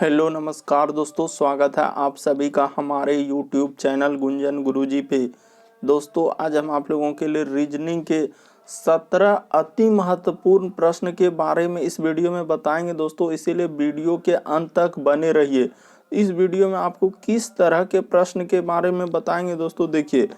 Hello नमस्कार दोस्तों, स्वागत है आप सभी का हमारे यूट्यूब चैनल गुंजन गुरुजी पे। दोस्तों आज हम आप लोगों के लिए रीजनिंग के 17 अति महत्वपूर्ण प्रश्न के बारे में इस वीडियो में बताएंगे दोस्तों, इसीलिए वीडियो के अंत तक बने रहिए। इस वीडियो में आपको किस तरह के प्रश्न के बारे में बताएंगे दोस्तों, देखिए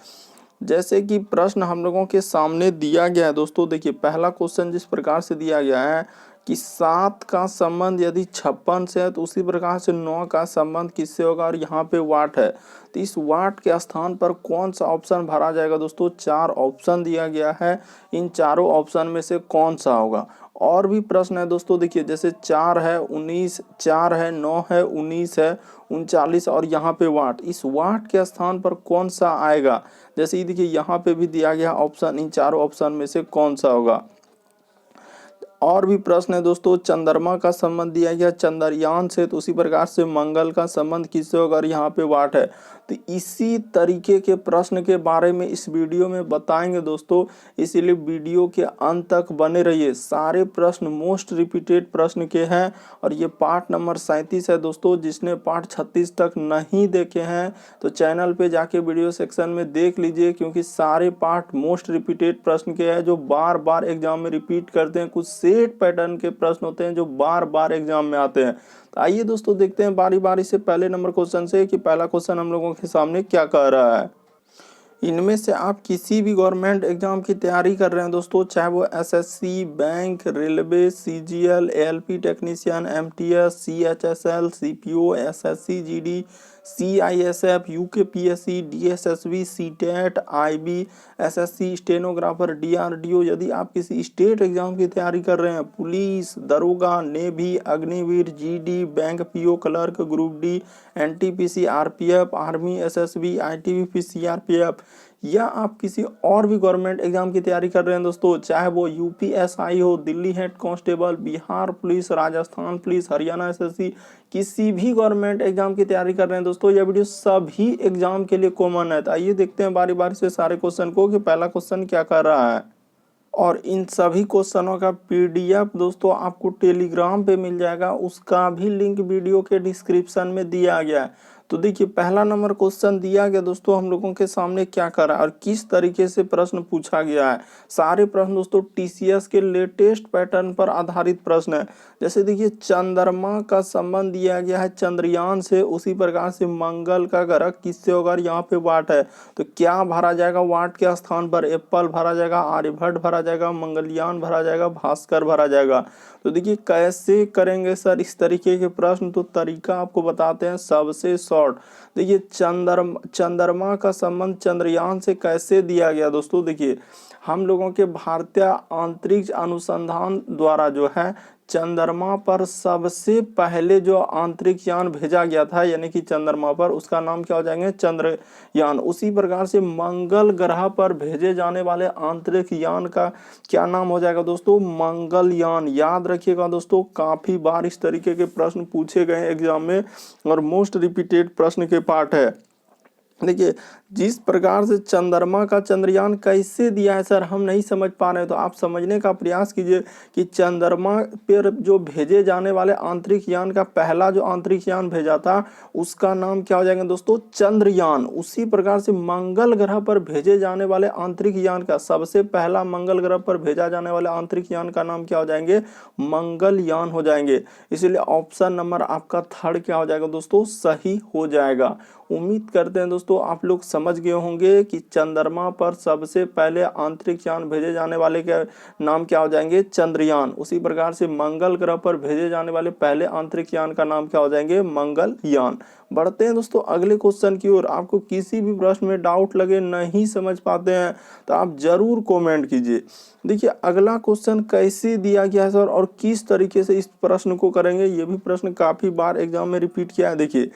जैसे कि प्रश्न हम लोगों के सामने दिया गया है दोस्तों। देखिए पहला क्वेश्चन जिस प्रकार से दिया गया है कि 7 का संबंध यदि 56 से है तो उसी प्रकार से 9 का संबंध किससे होगा, और यहाँ पे वाट है तो इस वाट के स्थान पर कौन सा ऑप्शन भरा जाएगा दोस्तों। 4 ऑप्शन दिया गया है, इन चारों ऑप्शन में से कौन सा होगा। और भी प्रश्न है दोस्तों, देखिए जैसे 4 है 19, 4 है 9 है 19 है 39 और यहाँ पे वाट, इस वाट के स्थान पर कौन सा आएगा। जैसे ये देखिए यहाँ पे भी दिया गया ऑप्शन, इन चारों ऑप्शन में से कौन सा होगा। और भी प्रश्न है दोस्तों, चंद्रमा का संबंध दिया गया चंद्रयान से तो उसी प्रकार से मंगल का संबंध किससे होगा, और यहाँ पे वाट है। तो इसी तरीके के प्रश्न के बारे में इस वीडियो में बताएंगे दोस्तों, इसीलिए वीडियो के अंत तक बने रहिए। सारे प्रश्न मोस्ट रिपीटेड प्रश्न के हैं और ये पार्ट नंबर 37 है दोस्तों। जिसने पार्ट 36 तक नहीं देखे हैं तो चैनल पे जाके वीडियो सेक्शन में देख लीजिए, क्योंकि सारे पार्ट मोस्ट रिपीटेड प्रश्न के हैं जो बार बार एग्जाम में रिपीट करते हैं। कुछ सेट पैटर्न के प्रश्न होते हैं जो बार बार एग्जाम में आते हैं। तो आइए दोस्तों देखते हैं बारी बारी से पहले नंबर क्वेश्चन से कि पहला क्वेश्चन हम लोगों के सामने क्या कह रहा है। इनमें से आप किसी भी गवर्नमेंट एग्जाम की तैयारी कर रहे हैं दोस्तों, चाहे वो SSC, bank, railway, CGL, ALP technician, MTS, CHSL, CPO, SSC GD, CISF, UKPSC, DSSB, CTET, IB, SSC, stenographer, DRDO. यदि आप किसी स्टेट एग्जाम की तैयारी कर रहे हैं, पुलिस, दरोगा, navy, Agniveer, GD, bank PO clerk, group D, NTPC, RPF, army, SSB, ITBP, CRPF, या आप किसी और भी गवर्नमेंट एग्जाम की तैयारी कर रहे हैं दोस्तों, चाहे वो यूपीएसआई हो, Delhi head constable, Bihar police, Rajasthan police, Haryana SSC, किसी भी गवर्नमेंट एग्जाम की तैयारी कर रहे हैं दोस्तों, यह वीडियो सभी एग्जाम के लिए कॉमन है। तो आइए देखते हैं बारी बारी से सारे क्वेश्चन को कि पहला क्वेश्चन क्या कर रहा है। और इन सभी क्वेश्चनों का पीडीएफ दोस्तों आपको टेलीग्राम पे मिल जाएगा, उसका भी लिंक वीडियो के डिस्क्रिप्शन में दिया गया है। तो देखिए पहला नंबर क्वेश्चन दिया गया दोस्तों हम लोगों के सामने क्या कर रहा है और किस तरीके से प्रश्न पूछा गया है। सारे प्रश्न दोस्तों टीसीएस के लेटेस्ट पैटर्न पर आधारित प्रश्न है। जैसे देखिए चंद्रमा का संबंध दिया गया है चंद्रयान से, उसी प्रकार से मंगल का ग्रह किससे होगा, यहाँ पे वाट है तो क्या भरा जाएगा, वाट के स्थान पर एप्पल भरा जाएगा, आर्यभट्ट भरा जाएगा, मंगलयान भरा जाएगा, भास्कर भरा जाएगा। तो देखिए कैसे करेंगे सर इस तरीके के प्रश्न, तो तरीका आपको बताते हैं सबसे शॉर्ट। देखिए चंद्रमा का संबंध चंद्रयान से कैसे दिया गया दोस्तों। देखिए हम लोगों के भारतीय अंतरिक्ष अनुसंधान द्वारा जो है चंद्रमा पर सबसे पहले जो अंतरिक्ष यान भेजा गया था, यानी कि चंद्रमा पर, उसका नाम क्या हो जाएंगे, चंद्रयान। उसी प्रकार से मंगल ग्रह पर भेजे जाने वाले अंतरिक्ष यान का क्या नाम हो जाएगा दोस्तों, मंगलयान। याद रखिएगा दोस्तों, काफी बार इस तरीके के प्रश्न पूछे गए एग्जाम में और मोस्ट रिपीटेड प्रश्न के पार्ट है। देखिए जिस प्रकार से चंद्रमा का चंद्रयान कैसे दिया है सर, हम नहीं समझ पा रहे हैं, तो आप समझने का प्रयास कीजिए कि चंद्रमा पर जो भेजे जाने वाले अंतरिक्ष यान का पहला जो अंतरिक्ष यान भेजा था उसका नाम क्या हो जाएगा दोस्तों, चंद्रयान। उसी प्रकार से मंगल ग्रह पर भेजे जाने वाले अंतरिक्ष यान का सबसे पहला मंगल ग्रह पर भेजा जाने वाले अंतरिक्ष यान का नाम क्या हो जाएंगे, मंगलयान हो जाएंगे। इसीलिए ऑप्शन नंबर आपका थर्ड क्या हो जाएगा दोस्तों, सही हो जाएगा। उम्मीद करते हैं दोस्तों आप लोग समझ गए होंगे कि चंद्रमा पर सबसे पहले अंतरिक्ष यान भेजे जाने वाले के नाम क्या हो जाएंगे, चंद्रयान। उसी प्रकार से मंगल ग्रह पर भेजे जाने वाले पहले अंतरिक्ष यान का नाम क्या हो जाएंगे, मंगलयान। बढ़ते हैं दोस्तों अगले क्वेश्चन की ओर। आपको किसी भी प्रश्न में डाउट लगे, नहीं समझ पाते हैं तो आप जरूर कमेंट कीजिए। देखिए अगला क्वेश्चन कैसे दिया गया है सर और किस तरीके से इस प्रश्न को करेंगे, ये भी प्रश्न काफी बार एग्जाम में रिपीट किया है। देखिए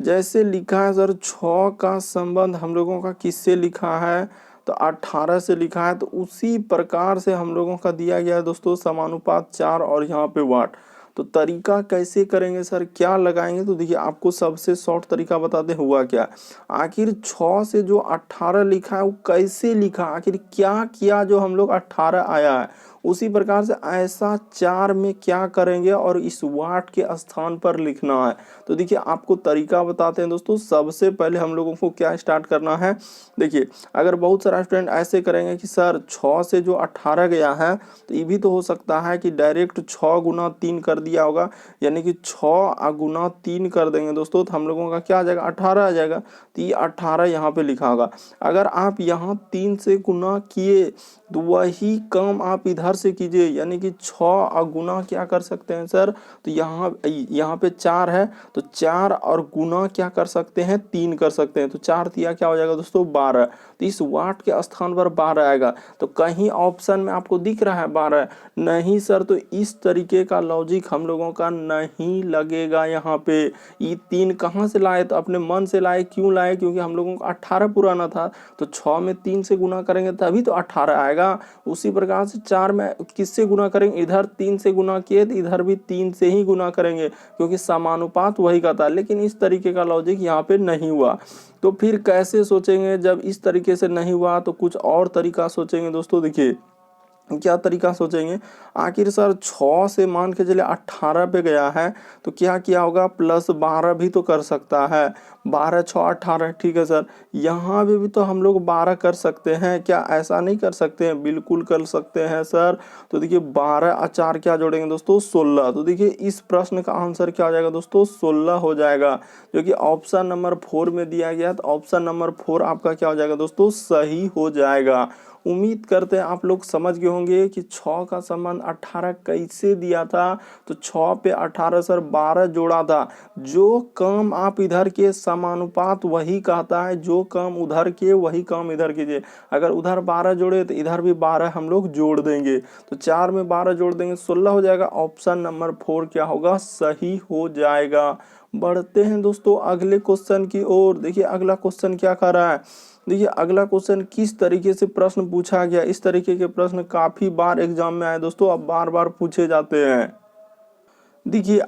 जैसे लिखा है सर 6 का संबंध हम लोगों का किससे लिखा है, तो 18 से लिखा है, तो उसी प्रकार से हम लोगों का दिया गया है दोस्तों समानुपात 4 और यहाँ पे वाट। तो तरीका कैसे करेंगे सर, क्या लगाएंगे, तो देखिए आपको सबसे शॉर्ट तरीका बताते हुआ क्या। आखिर 6 से जो 18 लिखा है वो कैसे लिखा, आखिर क्या किया जो हम लोग 18 आया है, उसी प्रकार से ऐसा 4 में क्या करेंगे और इस वाट के स्थान पर लिखना है। तो देखिए आपको तरीका बताते हैं दोस्तों। सबसे पहले हम लोगों को क्या स्टार्ट करना है, देखिए अगर बहुत सारा स्टूडेंट ऐसे करेंगे कि सर 6 से जो 18 गया है तो ये भी तो हो सकता है कि डायरेक्ट 6 गुना 3 कर दिया होगा, यानी कि 6 गुना 3 कर देंगे दोस्तों तो हम लोगों का क्या आ जाएगा, 18 आ जाएगा। तो ये 18 यहाँ पे लिखा होगा। अगर आप यहाँ 3 से गुना किए तो वही काम आप इधर से कीजिए, यानी कि 6 गुना क्या कर सकते हैं सर, तो यहाँ पे 4 है तो 4 और गुना क्या कर सकते हैं, 3 कर सकते हैं। तो 4 तिया क्या हो जाएगा दोस्तों, 12। तो इस वाट के स्थान पर 12 आएगा। तो कहीं ऑप्शन में आपको दिख रहा है 12, नहीं सर, तो इस तरीके का लॉजिक हम लोगों का नहीं लगेगा। यहाँ पे ये 3 कहाँ से लाए, तो अपने मन से लाए। क्यों लाए, क्योंकि हम लोगों का 18 पुराना था, तो 6 में 3 से गुना करेंगे तभी तो 18 आएगा। उसी प्रकार से 4 में किससे गुना करेंगे, इधर 3 से गुना किए तो इधर भी 3 से ही गुना करेंगे, क्योंकि समानुपात वही का था। लेकिन इस तरीके का लॉजिक यहाँ पे नहीं हुआ। तो फिर कैसे सोचेंगे, जब इस तरीके से नहीं हुआ तो कुछ और तरीका सोचेंगे दोस्तों। देखिए क्या तरीका सोचेंगे, आखिर सर 6 से मान के चले 18 पे गया है तो क्या किया होगा, प्लस 12 भी तो कर सकता है। 12 6 18, ठीक है सर। यहाँ भी तो हम लोग 12 कर सकते हैं, क्या ऐसा नहीं कर सकते हैं, बिल्कुल कर सकते हैं सर। तो देखिए 12 और 4 क्या जोड़ेंगे दोस्तों, 16। तो देखिए इस प्रश्न का आंसर क्या हो जाएगा दोस्तों, 16 हो जाएगा, जो कि ऑप्शन नंबर 4 में दिया गया। तो ऑप्शन नंबर 4 आपका क्या हो जाएगा दोस्तों, सही हो जाएगा। उम्मीद करते हैं आप लोग समझ गए होंगे कि 6 का संबंध 18 कैसे दिया था। तो 6 पे 18 सर 12 जोड़ा था। जो काम आप इधर के समानुपात वही कहता है, जो काम उधर के वही काम इधर कीजिए। अगर उधर 12 जोड़े तो इधर भी 12 हम लोग जोड़ देंगे। तो 4 में 12 जोड़ देंगे 16 हो जाएगा। ऑप्शन नंबर 4 क्या होगा, सही हो जाएगा। बढ़ते हैं दोस्तों अगले क्वेश्चन की ओर। देखिए अगला क्वेश्चन क्या कर रहा है, देखिए अगला क्वेश्चन किस तरीके से प्रश्न पूछा गया। इस तरीके के प्रश्न काफी बार एग्जाम में आए दोस्तों, अब बार बार पूछे जाते हैं। देखिए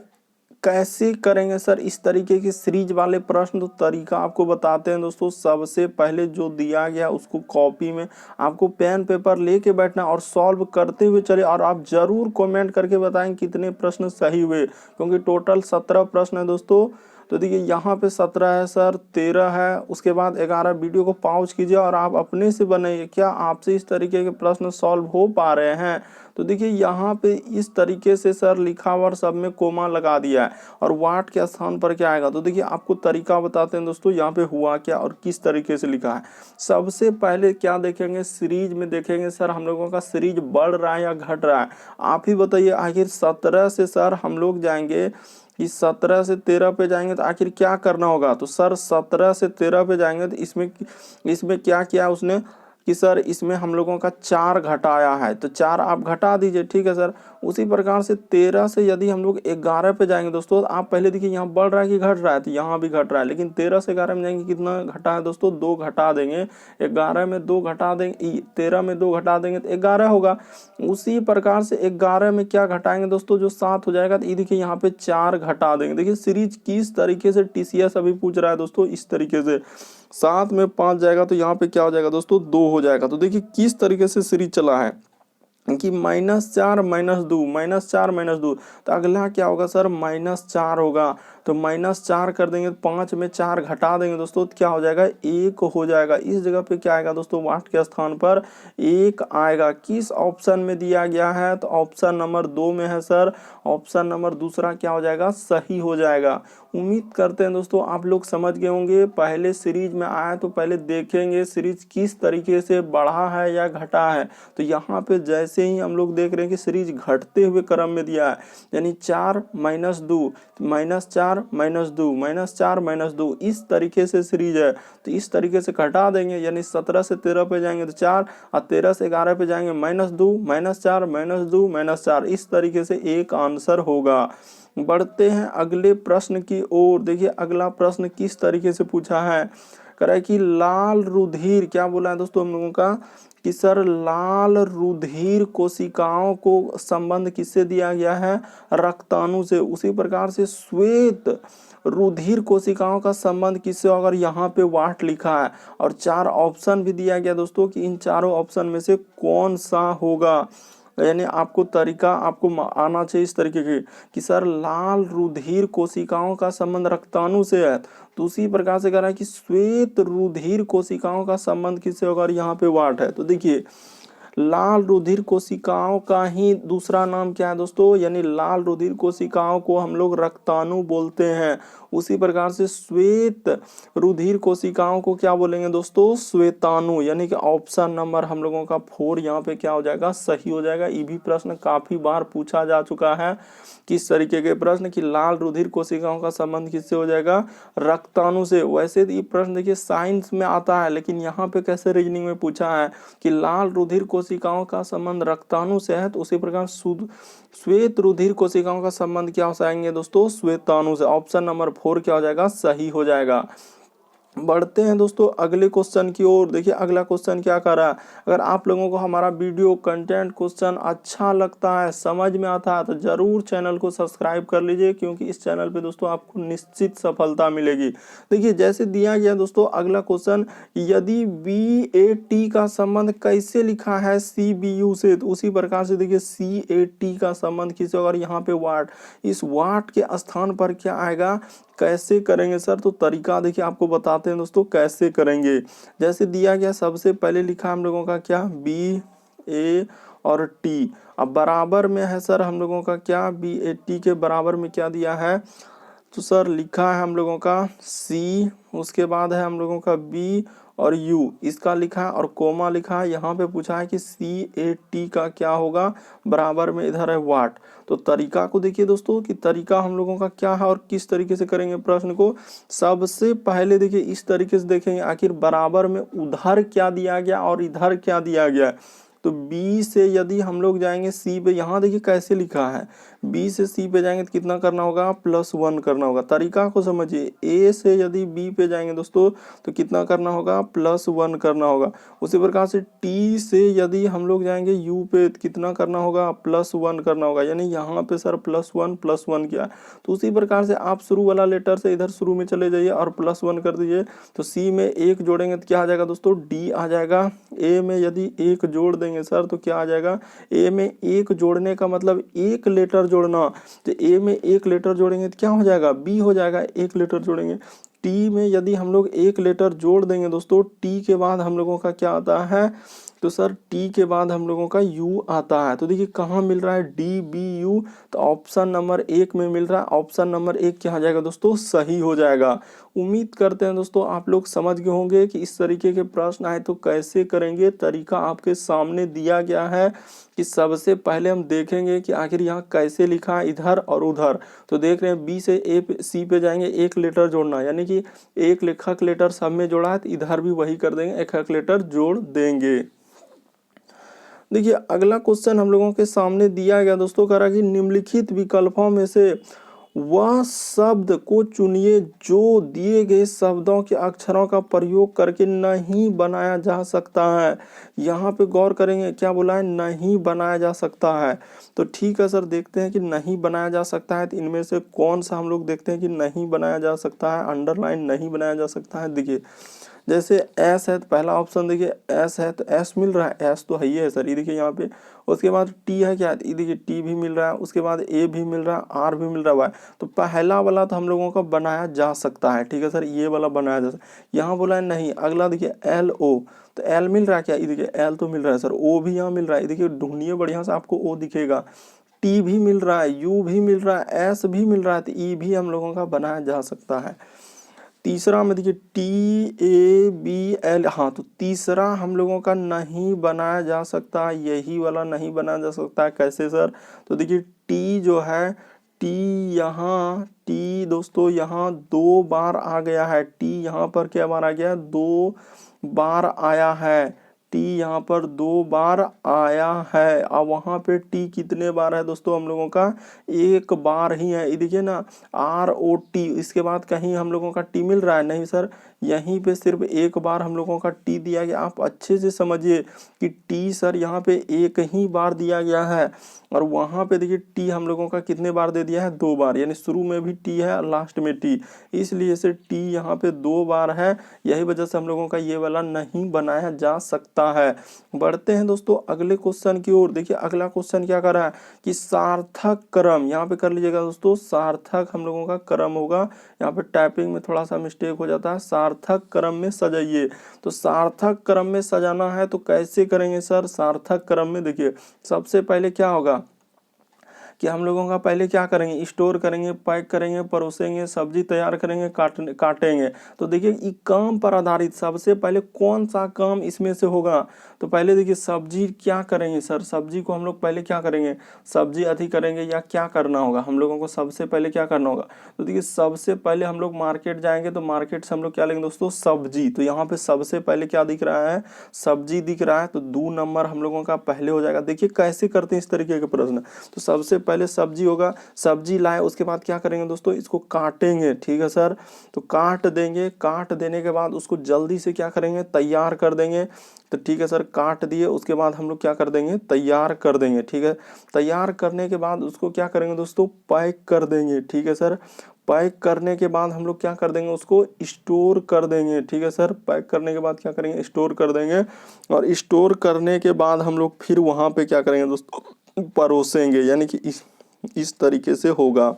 कैसे करेंगे सर इस तरीके के सीरीज वाले प्रश्न, तो तरीका आपको बताते हैं दोस्तों। सबसे पहले जो दिया गया उसको कॉपी में आपको पेन पेपर लेके बैठना और सॉल्व करते हुए चले, और आप जरूर कमेंट करके बताएं कितने प्रश्न सही हुए, क्योंकि टोटल 17 प्रश्न है दोस्तों। तो देखिए यहाँ पे 17 है सर, 13 है, उसके बाद 11। वीडियो को पॉज कीजिए और आप अपने से बनाइए, क्या आपसे इस तरीके के प्रश्न सॉल्व हो पा रहे हैं। तो देखिए यहाँ पे इस तरीके से सर लिखा हुआ सब में कोमा लगा दिया है, और वाट के स्थान पर क्या आएगा। तो देखिए आपको तरीका बताते हैं दोस्तों, यहाँ पे हुआ क्या और किस तरीके से लिखा है। सबसे पहले क्या देखेंगे, सीरीज में देखेंगे सर हम लोगों का सीरीज बढ़ रहा है या घट रहा है। आप ही बताइए, आखिर 17 से सर हम लोग जाएंगे कि 17 से 13 पे जाएंगे तो आखिर क्या करना होगा। तो सर 17 से 13 पे जाएंगे तो इसमें क्या किया उसने कि सर इसमें हम लोगों का 4 घटाया है, तो 4 आप घटा दीजिए, ठीक है सर। उसी प्रकार से 13 से यदि हम लोग 11 पे जाएंगे दोस्तों, तो आप पहले देखिए यहाँ बढ़ रहा है कि घट रहा है, तो यहाँ भी घट रहा है। लेकिन 13 से 11 में जाएंगे, कितना घटा है दोस्तों, 2 घटा देंगे। 11 में 2 घटा देंगे, 13 में 2 घटा देंगे तो 11 होगा। उसी प्रकार से 11 में क्या घटाएंगे दोस्तों, जो 7 हो जाएगा। तो ये देखिए यहाँ पे 4 घटा देंगे। देखिए सीरीज किस तरीके से टीसीएस अभी पूछ रहा है दोस्तों, इस तरीके से 7 में 5 जाएगा तो यहाँ पे क्या हो जाएगा दोस्तों, 2 हो जाएगा। तो देखिए किस तरीके से सीरीज चला है कि -4 -2 -4 -2, तो अगला क्या होगा सर, -4 होगा। तो -4 कर देंगे, 5 में 4 घटा देंगे दोस्तों, तो क्या हो जाएगा, 1 हो जाएगा। इस जगह पे क्या आएगा दोस्तों, वाट के स्थान पर 1 आएगा। किस ऑप्शन में दिया गया है, तो ऑप्शन नंबर 2 में है सर। ऑप्शन नंबर दूसरा क्या हो जाएगा, सही हो जाएगा। उम्मीद करते हैं दोस्तों आप लोग समझ गए होंगे। पहले सीरीज में आया तो पहले देखेंगे सीरीज किस तरीके से बढ़ा है या घटा है। तो यहाँ पे जैसे ही हम लोग देख रहे हैं कि सीरीज घटते हुए क्रम में दिया है, यानी 4 -2 -4 -2 -4 -2, इस तरीके से सीरीज है। तो इस तरीके से घटा देंगे, यानी 17 से 13 पे जाएंगे तो 4, और 13 से 11 पे जाएंगे -2 -4 -2 -4, इस तरीके से एक आंसर होगा। बढ़ते हैं अगले प्रश्न की ओर। देखिए अगला प्रश्न किस तरीके से पूछा है, कह रहा है कि लाल रुधिर, क्या बोला है दोस्तों हम लोगों का, कि सर लाल रुधिर कोशिकाओं को संबंध किससे दिया गया है, रक्ताणु से। उसी प्रकार से श्वेत रुधिर कोशिकाओं का संबंध किससे, अगर यहाँ पे वाट लिखा है और 4 ऑप्शन भी दिया गया दोस्तों कि इन चारों ऑप्शन में से कौन सा होगा। यानी आपको तरीका आपको आना चाहिए इस तरीके के कि सर लाल रुधिर कोशिकाओं का संबंध रक्ताणु से है, तो उसी प्रकार से कह रहा है कि श्वेत रुधिर कोशिकाओं का संबंध किससे होगा, और यहाँ पे वाट है। तो देखिए लाल रुधिर कोशिकाओं का ही दूसरा नाम क्या है दोस्तों, यानी लाल रुधिर कोशिकाओं को हम लोग रक्ताणु बोलते हैं। उसी प्रकार से श्वेत रुधिर कोशिकाओं को क्या बोलेंगे दोस्तों, श्वेताणु। यानी कि ऑप्शन नंबर हम लोगों का 4 यहाँ पे क्या हो जाएगा, सही हो जाएगा। ये भी प्रश्न काफी बार पूछा जा चुका है, किस तरीके के प्रश्न कि लाल रुधिर कोशिकाओं का संबंध किससे हो जाएगा, रक्ताणु से। वैसे ये प्रश्न देखिए साइंस में आता है, लेकिन यहाँ पे कैसे रीजनिंग में पूछा है कि लाल रुधिर कोशिकाओं का संबंध रक्ताणु से है, तो उसी प्रकार श्वेत रुधिर कोशिकाओं का संबंध क्या हो जाएंगे दोस्तों, श्वेताणु से। ऑप्शन नंबर 4 क्या हो जाएगा, सही हो जाएगा। बढ़ते हैं दोस्तों अगले क्वेश्चन की ओर। देखिए अगला क्वेश्चन क्या कर रहा है, अगर आप लोगों को हमारा वीडियो कंटेंट क्वेश्चन अच्छा लगता है, समझ में आता है, तो जरूर चैनल को सब्सक्राइब कर लीजिए, क्योंकि इस चैनल पे दोस्तों आपको निश्चित सफलता मिलेगी। देखिए जैसे दिया गया दोस्तों अगला क्वेश्चन, यदि BAT का संबंध कैसे लिखा है CBU से, तो उसी प्रकार से देखिए CAT का संबंध किससे होगा, यहाँ पे वाट, इस वाट के स्थान पर क्या आएगा, कैसे करेंगे सर, तो तरीका देखिए आपको बताते हैं दोस्तों कैसे करेंगे। जैसे दिया गया सबसे पहले लिखा हम लोगों का क्या, BA और T, अब बराबर में है सर हम लोगों का क्या, BAT के बराबर में क्या दिया है, तो सर लिखा है हम लोगों का C, उसके बाद है हम लोगों का B और U, इसका लिखा है और कोमा लिखा है। यहाँ पे पूछा है कि CAT का क्या होगा, बराबर में इधर है वाट। तो तरीका को देखिए दोस्तों कि तरीका हम लोगों का क्या है और किस तरीके से करेंगे प्रश्न को। सबसे पहले देखिए इस तरीके से देखेंगे आखिर बराबर में उधर क्या दिया गया और इधर क्या दिया गया। तो B से यदि हम लोग जाएंगे C पे, यहाँ देखिए कैसे लिखा है, B से C पे जाएंगे तो कितना करना होगा, +1 करना होगा। तरीका को समझिए, A से यदि B पे जाएंगे दोस्तों तो कितना करना होगा, +1 करना होगा। उसी प्रकार से T से यदि हम लोग जाएंगे U पे तो कितना करना होगा, +1 करना होगा। यानी यहाँ पे सर +1 किया। तो उसी प्रकार से आप शुरू वाला लेटर से इधर शुरू में चले जाइए और +1 कर दीजिए। तो C में 1 जोड़ेंगे तो क्या आ जाएगा दोस्तों, D आ जाएगा। A में यदि 1 जोड़ देंगे सर तो क्या आ जाएगा, A में 1 जोड़ने का मतलब 1 लेटर जोड़ना, तो A में 1 लेटर जोड़ेंगे तो क्या हो जाएगा, B हो जाएगा। 1 लेटर जोड़ेंगे। T में यदि हम लोग 1 लेटर जोड़ देंगे दोस्तों, T के बाद हम लोगों का क्या आता है, तो सर T के बाद हम लोगों का U आता है। तो देखिए कहाँ मिल रहा है, DBU, तो ऑप्शन नंबर 1 में मिल रहा है। ऑप्शन नंबर 1 क्या आ जाएगा दोस्तों, सही हो जाएगा। उम्मीद करते हैं दोस्तों आप लोग समझ गए होंगे कि इस तरीके के प्रश्न आए तो कैसे करेंगे। तरीका आपके सामने दिया गया है कि सबसे पहले हम देखेंगे कि आखिर यहाँ कैसे लिखा है इधर और उधर। तो देख रहे हैं B से C पे जाएंगे, 1 लेटर जोड़ना, यानी कि 1 लेखक लेटर सब में जोड़ा है, तो इधर भी वही कर देंगे, 1 लेटर जोड़ देंगे। देखिए अगला क्वेश्चन हम लोगों के सामने दिया गया दोस्तों, कह रहा कि निम्नलिखित विकल्पों में से वह शब्द को चुनिए जो दिए गए शब्दों के अक्षरों का प्रयोग करके नहीं बनाया जा सकता है। यहाँ पे गौर करेंगे क्या बोला है, नहीं बनाया जा सकता है। तो ठीक है सर, देखते हैं कि नहीं बनाया जा सकता है तो इनमें से कौन सा हम लोग देखते हैं कि नहीं बनाया जा सकता है, अंडरलाइन नहीं बनाया जा सकता है। देखिए जैसे एस है तो पहला ऑप्शन देखिए एस है, तो एस मिल रहा है, एस तो है ही है सर, ये देखिए यहाँ पे। उसके बाद टी है क्या, ये देखिए टी भी मिल रहा है। उसके बाद ए भी मिल रहा है, आर भी मिल रहा है, वाई। तो पहला वाला तो हम लोगों का बनाया जा सकता है, ठीक है सर, ये वाला बनाया जा सकता है। यहाँ बोला है नहीं। अगला देखिए एल ओ, तो एल मिल रहा है क्या, ये देखिए एल तो मिल रहा है सर। ओ भी यहाँ मिल रहा है, ये देखिए ढूंढिए बढ़िया से आपको ओ दिखेगा। टी भी मिल रहा है, यू भी मिल रहा है, एस भी मिल रहा है, तो ई भी हम लोगों का बनाया जा सकता है। तीसरा में देखिए TABL, हाँ, तो तीसरा हम लोगों का नहीं बनाया जा सकता, यही वाला नहीं बनाया जा सकता है। कैसे सर, तो देखिए टी जो है, टी यहाँ, टी दोस्तों यहाँ 2 बार आ गया है। टी यहाँ पर क्या बार आ गया, 2 बार आया है। टी यहाँ पर 2 बार आया है। अब वहाँ पे टी कितने बार है दोस्तों, हम लोगों का 1 बार ही है। ये देखिए ना, ROT, इसके बाद कहीं हम लोगों का टी मिल रहा है नहीं सर, यहीं पे सिर्फ एक बार हम लोगों का टी दिया गया। आप अच्छे से समझिए कि टी सर यहाँ पे एक ही बार दिया गया है, और वहाँ पे देखिए टी हम लोगों का कितने बार दे दिया है, 2 बार, यानी शुरू में भी टी है और लास्ट में टी, इसलिए से टी यहाँ पे 2 बार है। यही वजह से हम लोगों का ये वाला नहीं बनाया जा सकता है। बढ़ते हैं दोस्तों अगले क्वेश्चन की ओर। देखिए अगला क्वेश्चन क्या कर रहा है कि सार्थक क्रम, यहाँ पे कर लीजिएगा दोस्तों, सार्थक हम लोगों का क्रम होगा। यहाँ पे टाइपिंग में थोड़ा सा मिस्टेक हो जाता है, सार्थक क्रम में सजाइए। तो सार्थक क्रम में सजाना है तो कैसे करेंगे सर? सार्थक क्रम में देखिए सबसे पहले क्या होगा कि हम लोगों का पहले क्या करेंगे, स्टोर करेंगे, पैक करेंगे, परोसेंगे, सब्जी तैयार करेंगे, काटेंगे। तो देखिए ये काम पर आधारित सबसे पहले कौन सा काम इसमें से होगा? तो पहले देखिए सब्जी क्या करेंगे सर, सब्जी को हम लोग पहले क्या करेंगे, सब्जी अधि करेंगे या क्या करना होगा हम लोगों को? सबसे पहले क्या करना होगा? तो देखिए सबसे पहले हम लोग मार्केट जाएंगे, तो मार्केट से हम लोग क्या लेंगे दोस्तों, सब्जी। तो यहाँ पे सबसे पहले क्या दिख रहा है, सब्जी दिख रहा है, तो 2 नंबर हम लोगों का पहले हो जाएगा। देखिए कैसे करते हैं इस तरीके के प्रश्न। तो सबसे पहले सब्जी होगा, सब्जी लाए, उसके बाद क्या करेंगे दोस्तों, इसको काटेंगे, ठीक है सर। तो काट देंगे, काट देने के बाद उसको जल्दी से क्या करेंगे, तैयार कर देंगे। तो ठीक है सर, काट दिए, उसके बाद हम लोग क्या कर देंगे, तैयार कर देंगे, ठीक है। तैयार करने के बाद उसको क्या करेंगे दोस्तों, पैक कर देंगे, ठीक है सर। पैक करने के बाद हम लोग क्या कर देंगे, उसको स्टोर कर देंगे, ठीक है सर। पैक करने के बाद क्या करेंगे, स्टोर कर देंगे, और स्टोर करने के बाद हम लोग फिर वहाँ पे क्या करेंगे दोस्तों, परोसेंगे, यानी कि इस तरीके से होगा।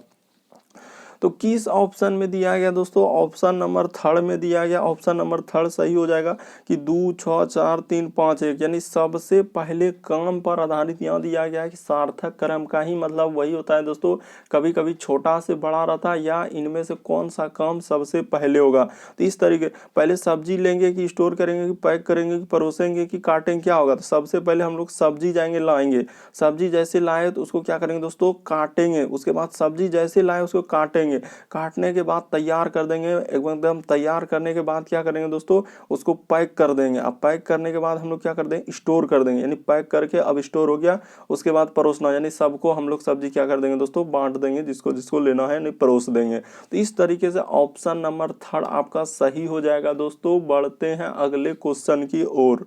तो किस ऑप्शन में दिया गया दोस्तों, ऑप्शन नंबर थर्ड में दिया गया। ऑप्शन नंबर थर्ड सही हो जाएगा कि 2 6 4 3 5 1, यानी सबसे पहले काम पर आधारित यहाँ दिया गया है कि सार्थक क्रम का ही मतलब वही होता है दोस्तों, कभी कभी छोटा से बड़ा रहता है, या इनमें से कौन सा काम सबसे पहले होगा। तो इस तरीके पहले सब्जी लेंगे कि स्टोर करेंगे कि पैक करेंगे कि परोसेंगे कि काटेंगे, क्या होगा? तो सबसे पहले हम लोग सब्जी जाएंगे लाएंगे, सब्जी जैसे लाए तो उसको क्या करेंगे दोस्तों, काटेंगे। उसके बाद सब्जी जैसे लाए उसको काटेंगे, काटने के बाद तैयार कर देंगे, एकदम तैयार करने के बाद क्या करेंगे दोस्तों, उसको पैक कर देंगे। अब पैक करने के बाद हम लोग क्या कर देंगे, स्टोर कर देंगे, यानी पैक करके अब स्टोर हो गया। उसके बाद परोसना, यानी सबको हम लोग सब्जी क्या कर देंगे दोस्तों, बांट देंगे, जिसको जिसको लेना है नहीं परोस देंगे। तो इस तरीके से ऑप्शन नंबर थर्ड आपका सही हो जाएगा दोस्तों। बढ़ते हैं अगले क्वेश्चन की ओर।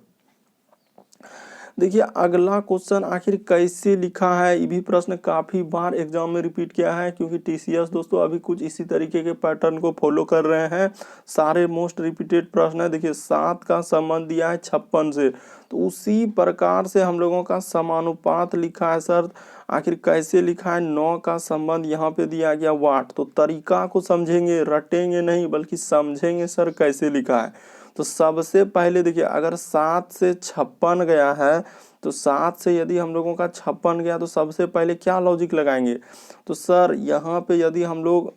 देखिए अगला क्वेश्चन आखिर कैसे लिखा है, ये भी प्रश्न काफी बार एग्जाम में रिपीट किया है, क्योंकि टीसीएस दोस्तों अभी कुछ इसी तरीके के पैटर्न को फॉलो कर रहे हैं। सारे मोस्ट रिपीटेड प्रश्न है। देखिए 7 का संबंध दिया है 56 से, तो उसी प्रकार से हम लोगों का समानुपात लिखा है सर। आखिर कैसे लिखा है, 9 का संबंध यहाँ पे दिया गया 8। तो तरीका को समझेंगे, रटेंगे नहीं बल्कि समझेंगे सर कैसे लिखा है। तो सबसे पहले देखिए अगर 7 से 56 गया है, तो 7 से यदि हम लोगों का 56 गया, तो सबसे पहले क्या लॉजिक लगाएंगे, तो सर यहाँ पे यदि हम लोग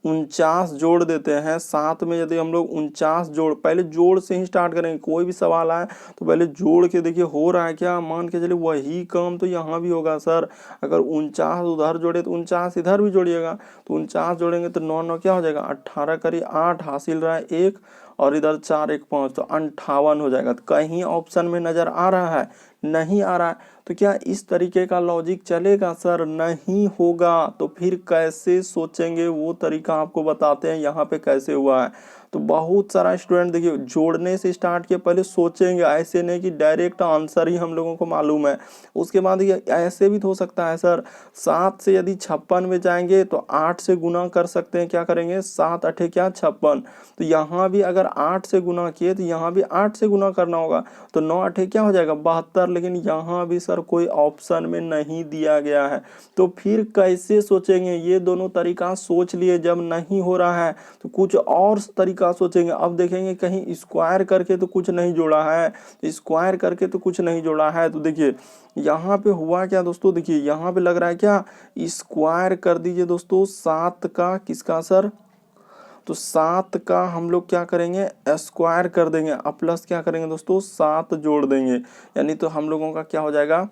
49 जोड़ देते हैं, 7 में यदि हम लोग 49 जोड़, पहले जोड़ से ही स्टार्ट करेंगे। कोई भी सवाल आए तो पहले जोड़ के देखिए हो रहा है क्या, मान के चलिए वही काम तो यहाँ भी होगा सर। अगर 49 उधर जोड़े तो 49 इधर भी जोड़िएगा, तो 49 जोड़ेंगे तो 9 9 क्या हो जाएगा, 18 करिए 8 हासिल रहा है 1, और इधर 4 1 5, तो 58 हो जाएगा। तो कहीं ऑप्शन में नजर आ रहा है, नहीं आ रहा है, तो क्या इस तरीके का लॉजिक चलेगा सर, नहीं होगा। तो फिर कैसे सोचेंगे वो तरीका आपको बताते हैं यहाँ पे कैसे हुआ है। तो बहुत सारा स्टूडेंट देखिए जोड़ने से स्टार्ट किया, पहले सोचेंगे, ऐसे नहीं कि डायरेक्ट आंसर ही हम लोगों को मालूम है। उसके बाद ये ऐसे भी तो हो सकता है सर, 7 से यदि 56 में जाएंगे तो 8 से गुना कर सकते हैं, क्या करेंगे 7 8 क्या 56, तो यहाँ भी अगर 8 से गुना किए तो यहाँ भी 8 से गुना करना होगा, तो 9 8 क्या हो जाएगा 72। लेकिन यहाँ भी सर कोई ऑप्शन में नहीं दिया गया है, तो फिर कैसे सोचेंगे। ये दोनों तरीका सोच लिए, जब नहीं हो रहा है तो कुछ और तरीका सोचेंगे। अब देखेंगे कहीं स्क्वायर करके तो कुछ नहीं जोड़ा है, स्क्वायर करके तो कुछ नहीं जोड़ा है। तो देखिए यहाँ पे हुआ क्या दोस्तों, देखिए यहाँ पे लग रहा है क्या, स्क्वायर कर दीजिए दोस्तों 7 का, किसका सर, तो 7 का हम लोग क्या करेंगे, स्क्वायर कर देंगे, अब प्लस क्या करेंगे दोस्तों 7 जोड़ देंगे, यानी तो हम लोगों का क्या हो जाएगा,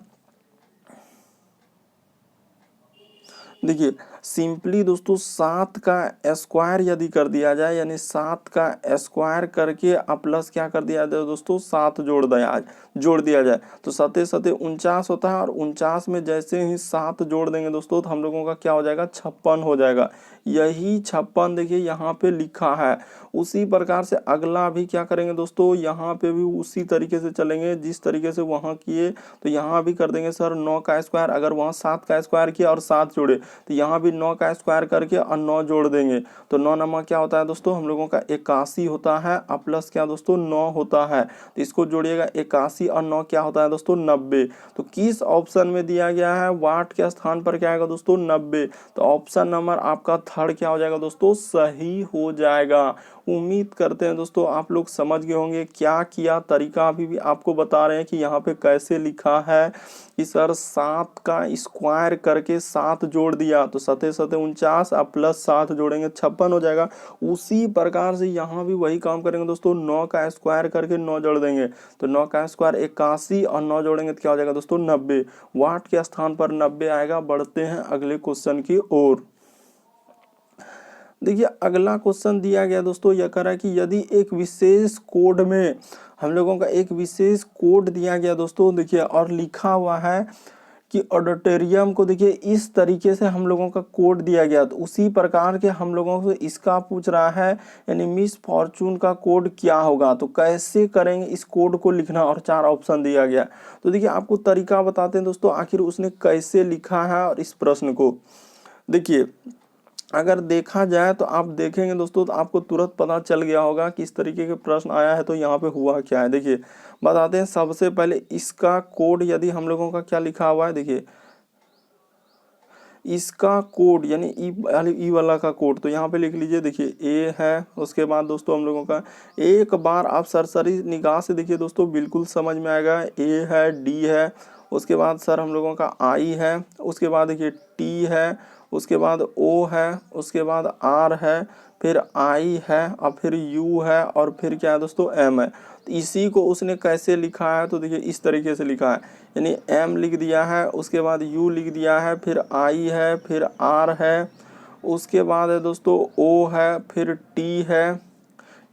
देखिए सिंपली दोस्तों 7 का स्क्वायर यदि कर दिया जाए, यानी 7 का स्क्वायर करके अब प्लस क्या कर दिया जाए दोस्तों, 7 जोड़ दिया जाए तो 7 7 49 होता है। और 49 में जैसे ही 7 जोड़ देंगे दोस्तों तो हम लोगों का क्या हो जाएगा, 56 हो जाएगा। यही 56 देखिए यहाँ पे लिखा है। उसी प्रकार से अगला भी क्या करेंगे दोस्तों, यहाँ पे भी उसी तरीके से चलेंगे जिस तरीके से वहाँ किए, तो यहाँ भी कर देंगे सर 9 का स्क्वायर। अगर वहाँ 7 का स्क्वायर किया और 7 जोड़े तो यहाँ भी 9 का स्क्वायर करके और 9 जोड़ देंगे तो 9 नंबर क्या होता है दोस्तों, हम लोगों का 81 होता है। और प्लस क्या दोस्तों 9 होता है, तो इसको जोड़िएगा 81 और 9 क्या होता है दोस्तों 90। तो किस ऑप्शन में दिया गया है, वाट के स्थान पर क्या आएगा दोस्तों 90। तो ऑप्शन नंबर आपका थर्ड क्या हो जाएगा दोस्तों, सही हो जाएगा। उम्मीद करते हैं दोस्तों आप लोग समझ गए होंगे क्या किया तरीका। अभी भी आपको बता रहे हैं कि यहाँ पे कैसे लिखा है कि सर 7 का स्क्वायर करके 7 जोड़ दिया तो 7 7 49 और प्लस 7 जोड़ेंगे 56 हो जाएगा। उसी प्रकार से यहाँ भी वही काम करेंगे दोस्तों, 9 का स्क्वायर करके 9 जोड़ देंगे तो 9 का स्क्वायर 81 और 9 जोड़ेंगे तो क्या हो जाएगा दोस्तों 90। वाट के स्थान पर 90 आएगा। बढ़ते हैं अगले क्वेश्चन की ओर। देखिए अगला क्वेश्चन दिया गया दोस्तों, यह कह रहा है कि यदि एक विशेष कोड में हम लोगों का एक विशेष कोड दिया गया दोस्तों, देखिए और लिखा हुआ है कि ऑडिटोरियम को देखिए इस तरीके से हम लोगों का कोड दिया गया, तो उसी प्रकार के हम लोगों से इसका पूछ रहा है, यानी मिस फॉर्चून का कोड क्या होगा, तो कैसे करेंगे इस कोड को लिखना। और 4 ऑप्शन दिया गया। तो देखिए आपको तरीका बताते हैं दोस्तों आखिर उसने कैसे लिखा है। और इस प्रश्न को देखिए अगर देखा जाए तो आप देखेंगे दोस्तों तो आपको तुरंत पता चल गया होगा कि इस तरीके के प्रश्न आया है तो यहाँ पे हुआ क्या है। देखिए बताते हैं सबसे पहले इसका कोड यदि हम लोगों का क्या लिखा हुआ है, देखिए इसका कोड यानी ई वाला का कोड तो यहाँ पे लिख लीजिए। देखिए ए है, उसके बाद दोस्तों हम लोगों का एक बार आप सरसरी निगाह से देखिए दोस्तों बिल्कुल समझ में आएगा। ए है, डी है, उसके बाद सर हम लोगों का आई है, उसके बाद देखिए टी है, उसके बाद ओ है, उसके बाद आर है, फिर आई है और फिर यू है और फिर क्या है दोस्तों एम है। तो इसी को उसने कैसे लिखा है, तो देखिए इस तरीके से लिखा है, यानी एम लिख दिया है, उसके बाद यू लिख दिया है, फिर आई है, फिर आर है, उसके बाद है दोस्तों ओ है, फिर टी है,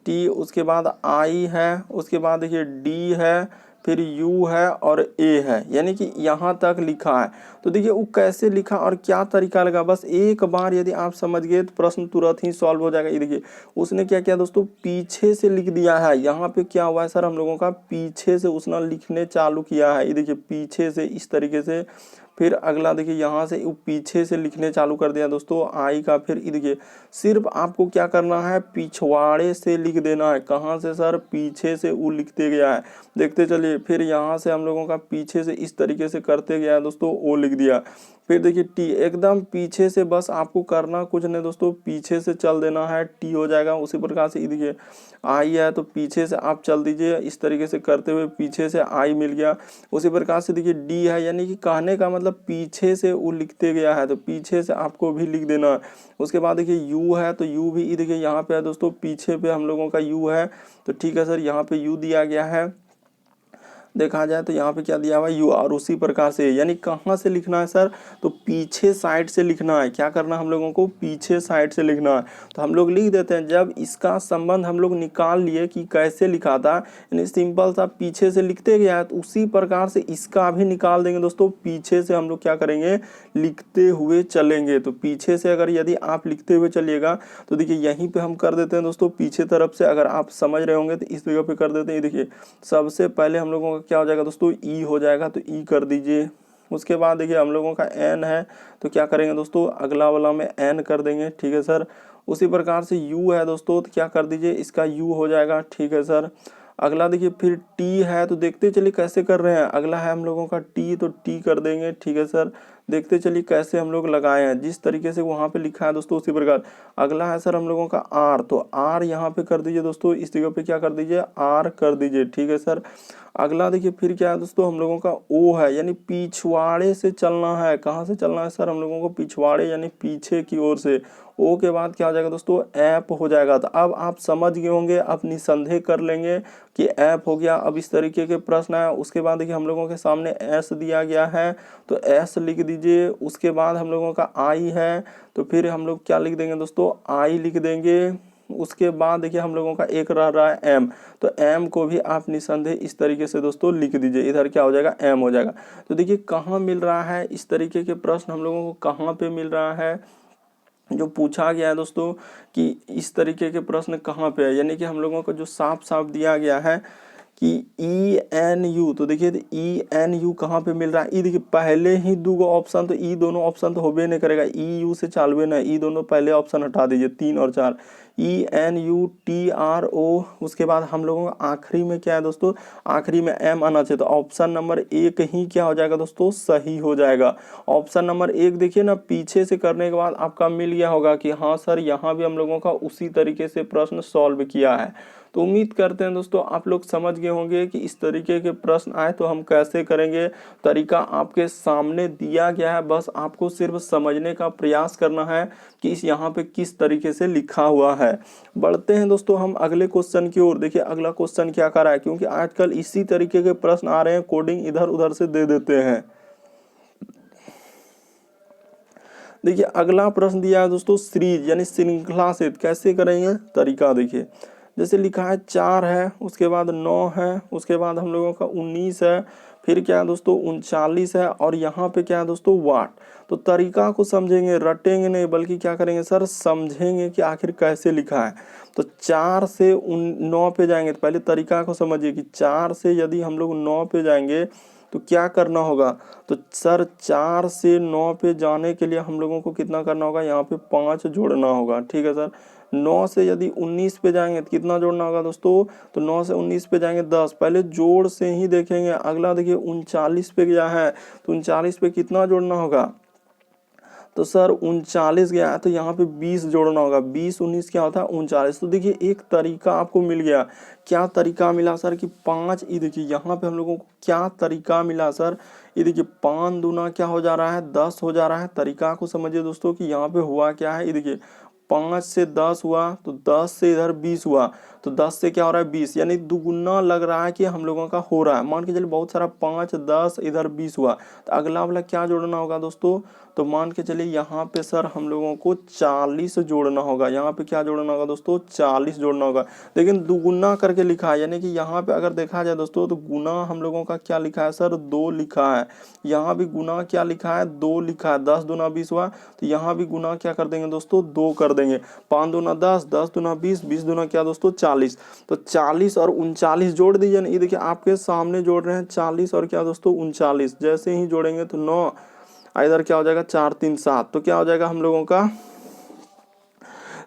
टी उसके बाद आई है, उसके बाद देखिए डी है, फिर यू है और ए है, यानी कि यहाँ तक लिखा है। तो देखिए वो कैसे लिखा और क्या तरीका लगा, बस एक बार यदि आप समझ गए तो प्रश्न तुरंत ही सॉल्व हो जाएगा। ये देखिए उसने क्या किया दोस्तों, पीछे से लिख दिया है। यहाँ पे क्या हुआ है सर, हम लोगों का पीछे से उसने लिखने चालू किया है। ये देखिए पीछे से इस तरीके से, फिर अगला देखिए यहाँ से पीछे से लिखने चालू कर दिया दोस्तों आई का। फिर देखिए सिर्फ आपको क्या करना है, पिछवाड़े से लिख देना है। कहाँ से सर, पीछे से वो लिखते गया है, देखते चलिए। फिर यहाँ से हम लोगों का पीछे से इस तरीके से करते गया है दोस्तों, ओ लिख दिया। फिर देखिए टी एकदम पीछे से, बस आपको करना कुछ नहीं दोस्तों, पीछे से चल देना है, टी हो जाएगा। उसी प्रकार से देखिए आई है तो पीछे से आप चल दीजिए, इस तरीके से करते हुए पीछे से आई मिल गया। उसी प्रकार से देखिए डी है, यानी कि कहने का मतलब पीछे से वो लिखते गया है तो पीछे से आपको भी लिख देना है। उसके बाद देखिए यू है तो यू भी देखिए यहाँ पे है दोस्तों, पीछे पे हम लोगों का यू है तो ठीक है सर, यहाँ पे यू दिया गया है। देखा जाए तो यहाँ पे क्या दिया हुआ है, यू। और उसी प्रकार से यानी कहाँ से लिखना है सर, तो पीछे साइड से लिखना है। क्या करना है हम लोगों को, पीछे साइड से लिखना है। तो हम लोग लिख देते हैं, जब इसका संबंध हम लोग निकाल लिए कि कैसे लिखा था, यानी सिंपल सा पीछे से लिखते गया है, तो उसी प्रकार से इसका भी निकाल देंगे दोस्तों। पीछे से हम लोग क्या करेंगे, लिखते हुए चलेंगे। तो पीछे से अगर यदि आप लिखते हुए चलिएगा तो देखिए यहीं पे हम कर देते हैं दोस्तों, पीछे तरफ से अगर आप समझ रहे होंगे तो इस जगह पे कर देते हैं। देखिए सबसे पहले हम लोगों का क्या हो जाएगा दोस्तों, ई हो जाएगा तो ई कर दीजिए। उसके बाद देखिए हम लोगों का एन है तो क्या करेंगे दोस्तों, अगला वाला में एन कर देंगे, ठीक है सर। उसी प्रकार से यू है दोस्तों तो क्या कर दीजिए, इसका यू हो जाएगा, ठीक है सर। अगला देखिए फिर टी है तो देखते चलिए कैसे कर रहे हैं। अगला है हम लोगों का टी तो टी कर देंगे, ठीक है सर। देखते चलिए कैसे हम लोग लगाए हैं, जिस तरीके से वहाँ पे लिखा है दोस्तों उसी प्रकार। अगला है सर हम लोगों का आर, तो आर यहाँ पे कर दीजिए दोस्तों, इस जगह पे क्या कर दीजिए, आर कर दीजिए, ठीक है सर। अगला देखिए फिर क्या है दोस्तों, हम लोगों का ओ है, यानी पिछवाड़े से चलना है। कहाँ से चलना है सर, हम लोगों को पिछवाड़े यानी पीछे की ओर से। ओ के बाद क्या हो जाएगा दोस्तों, ऐप हो जाएगा। तो अब आप समझ गए होंगे, आप निसंदेह कर लेंगे कि ऐप हो गया। अब इस तरीके के प्रश्न है। उसके बाद देखिए हम लोगों के सामने एस दिया गया है तो एस लिख दीजिए। उसके बाद हम लोगों का आई है तो फिर हम लोग क्या लिख देंगे दोस्तों, आई लिख देंगे। उसके बाद देखिए हम लोगों का एक रह रहा है एम, तो एम को भी आप निसंदेह इस तरीके से दोस्तों लिख दीजिए। इधर क्या हो जाएगा, एम हो जाएगा। तो देखिए कहाँ मिल रहा है, इस तरीके के प्रश्न हम लोगों को कहाँ पे मिल रहा है, जो पूछा गया है दोस्तों कि इस तरीके के प्रश्न कहाँ पे है, यानी कि हम लोगों को जो साफ साफ दिया गया है कि ई एन यू, तो देखिए ई एन यू कहाँ पे मिल रहा है। ई देखिए पहले ही दो ऑप्शन, तो ई दोनों ऑप्शन तो होबे नहीं करेगा, ई यू से चालवे ना, ई दोनों पहले ऑप्शन हटा दीजिए, 3 और 4, E N U T R O. उसके बाद हम लोगों का आखिरी में क्या है दोस्तों, आखिरी में एम आना चाहिए, तो ऑप्शन नंबर 1 ही क्या हो जाएगा दोस्तों, सही हो जाएगा। ऑप्शन नंबर 1 देखिए ना, पीछे से करने के बाद आपका मिल गया होगा कि हाँ सर यहाँ भी हम लोगों का उसी तरीके से प्रश्न सॉल्व किया है। तो उम्मीद करते हैं दोस्तों आप लोग समझ गए होंगे कि इस तरीके के प्रश्न आए तो हम कैसे करेंगे। तरीका आपके सामने दिया गया है, बस आपको सिर्फ समझने का प्रयास करना है कि इस यहाँ पे किस तरीके से लिखा हुआ है। बढ़ते हैं दोस्तों हम अगले क्वेश्चन की ओर। देखिए अगला क्वेश्चन क्या कर रहा है, क्योंकि आजकल इसी तरीके के प्रश्न आ रहे हैं, कोडिंग इधर उधर से दे देते हैं। देखिए अगला प्रश्न दिया है दोस्तों, सीरीज यानी श्रृंखला से कैसे करेंगे, तरीका देखिए। जैसे लिखा है 4 है, उसके बाद 9 है, उसके बाद हम लोगों का 19 है, फिर क्या है दोस्तों 39 है, और यहाँ पे क्या है दोस्तों वाट। तो तरीका को समझेंगे, रटेंगे नहीं, बल्कि क्या करेंगे सर, समझेंगे कि आखिर कैसे लिखा है। तो 4 से 9 पे जाएंगे, तो पहले तरीका को समझिए कि 4 से यदि हम लोग 9 पे जाएंगे तो क्या करना होगा। तो सर 4 से 9 पे जाने के लिए हम लोगों को कितना करना होगा, यहाँ पे 5 जोड़ना होगा, ठीक है सर। 9 से यदि 19 पे जाएंगे तो कितना जोड़ना होगा दोस्तों, तो 9 से 19 पे जाएंगे 10, पहले जोड़ से ही देखेंगे। अगला देखिए 39 पे गया है, तो 39 पे कितना जोड़ना होगा, तो सर 39 गया है तो यहाँ पे 20 जोड़ना होगा, 20 19 क्या होता है 39। तो देखिए एक तरीका आपको मिल गया। क्या तरीका मिला सर कि 5, ये देखिए यहाँ पे हम लोगों को क्या तरीका मिला सर, ये देखिए 5 दूना क्या हो जा रहा है, 10 हो जा रहा है। तरीका को समझिए दोस्तों कि यहाँ पे हुआ क्या है, ये देखिए 5 से 10 हुआ, तो 10 से इधर 20 हुआ, तो 10 से क्या हो रहा है 20, यानी दुगुना लग रहा है कि हम लोगों का हो रहा है। मान के चलिए बहुत सारा 5 10 इधर 20 हुआ, तो अगला वाला क्या जोड़ना होगा दोस्तों, तो मान के चलिए यहाँ पे सर हम लोगों को 40 जोड़ना होगा। यहाँ पे क्या जोड़ना होगा दोस्तों, 40 जोड़ना होगा। लेकिन दुगुना करके लिखा है, यानी कि यहाँ पे अगर देखा जाए दोस्तों तो गुना हम लोगों का क्या लिखा है सर, 2 लिखा है। यहाँ भी गुना क्या लिखा है, 2 लिखा है। 10 दूना 20 हुआ, तो यहाँ भी गुना क्या कर देंगे दोस्तों, 2 कर देंगे। 5 दूना 10, 10 दूना 20, 20 दूना क्या दोस्तों 40। तो 40 और 39 जोड़ दीजिए ना, ये देखिए आपके सामने जोड़ रहे हैं 40 और क्या दोस्तों 39। जैसे ही जोड़ेंगे तो 9, इधर क्या हो जाएगा 4 3 7, तो क्या हो जाएगा हम लोगों का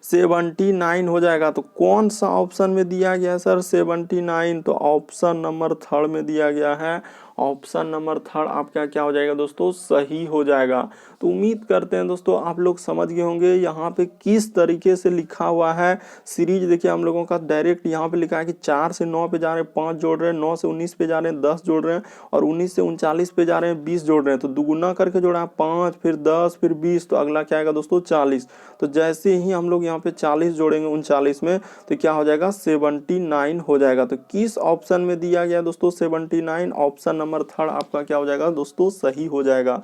79 हो जाएगा। तो कौन सा ऑप्शन में दिया गया है सर 79, तो ऑप्शन नंबर 3 में दिया गया है। ऑप्शन नंबर 3 आपका क्या हो जाएगा दोस्तों, सही हो जाएगा। तो उम्मीद करते हैं दोस्तों आप लोग समझ गए होंगे यहाँ पे किस तरीके से लिखा हुआ है। सीरीज देखिए हम लोगों का डायरेक्ट यहाँ पे लिखा है कि 4 से 9 पे जा रहे हैं 5 जोड़ रहे हैं, 9 से 19 पे जा रहे हैं 10 जोड़ रहे हैं, और 19 से 39 पे जा रहे हैं 20 जोड़ रहे हैं। तो दुगुना करके जोड़ा 5 फिर 10 फिर 20, तो अगला क्या आएगा दोस्तों 40। तो जैसे ही हम लोग यहाँ पे 40 जोड़ेंगे 39 में, तो क्या हो जाएगा 79 हो जाएगा। तो किस ऑप्शन में दिया गया दोस्तों 79, ऑप्शन नंबर 3 आपका क्या हो जाएगा दोस्तों, सही हो जाएगा।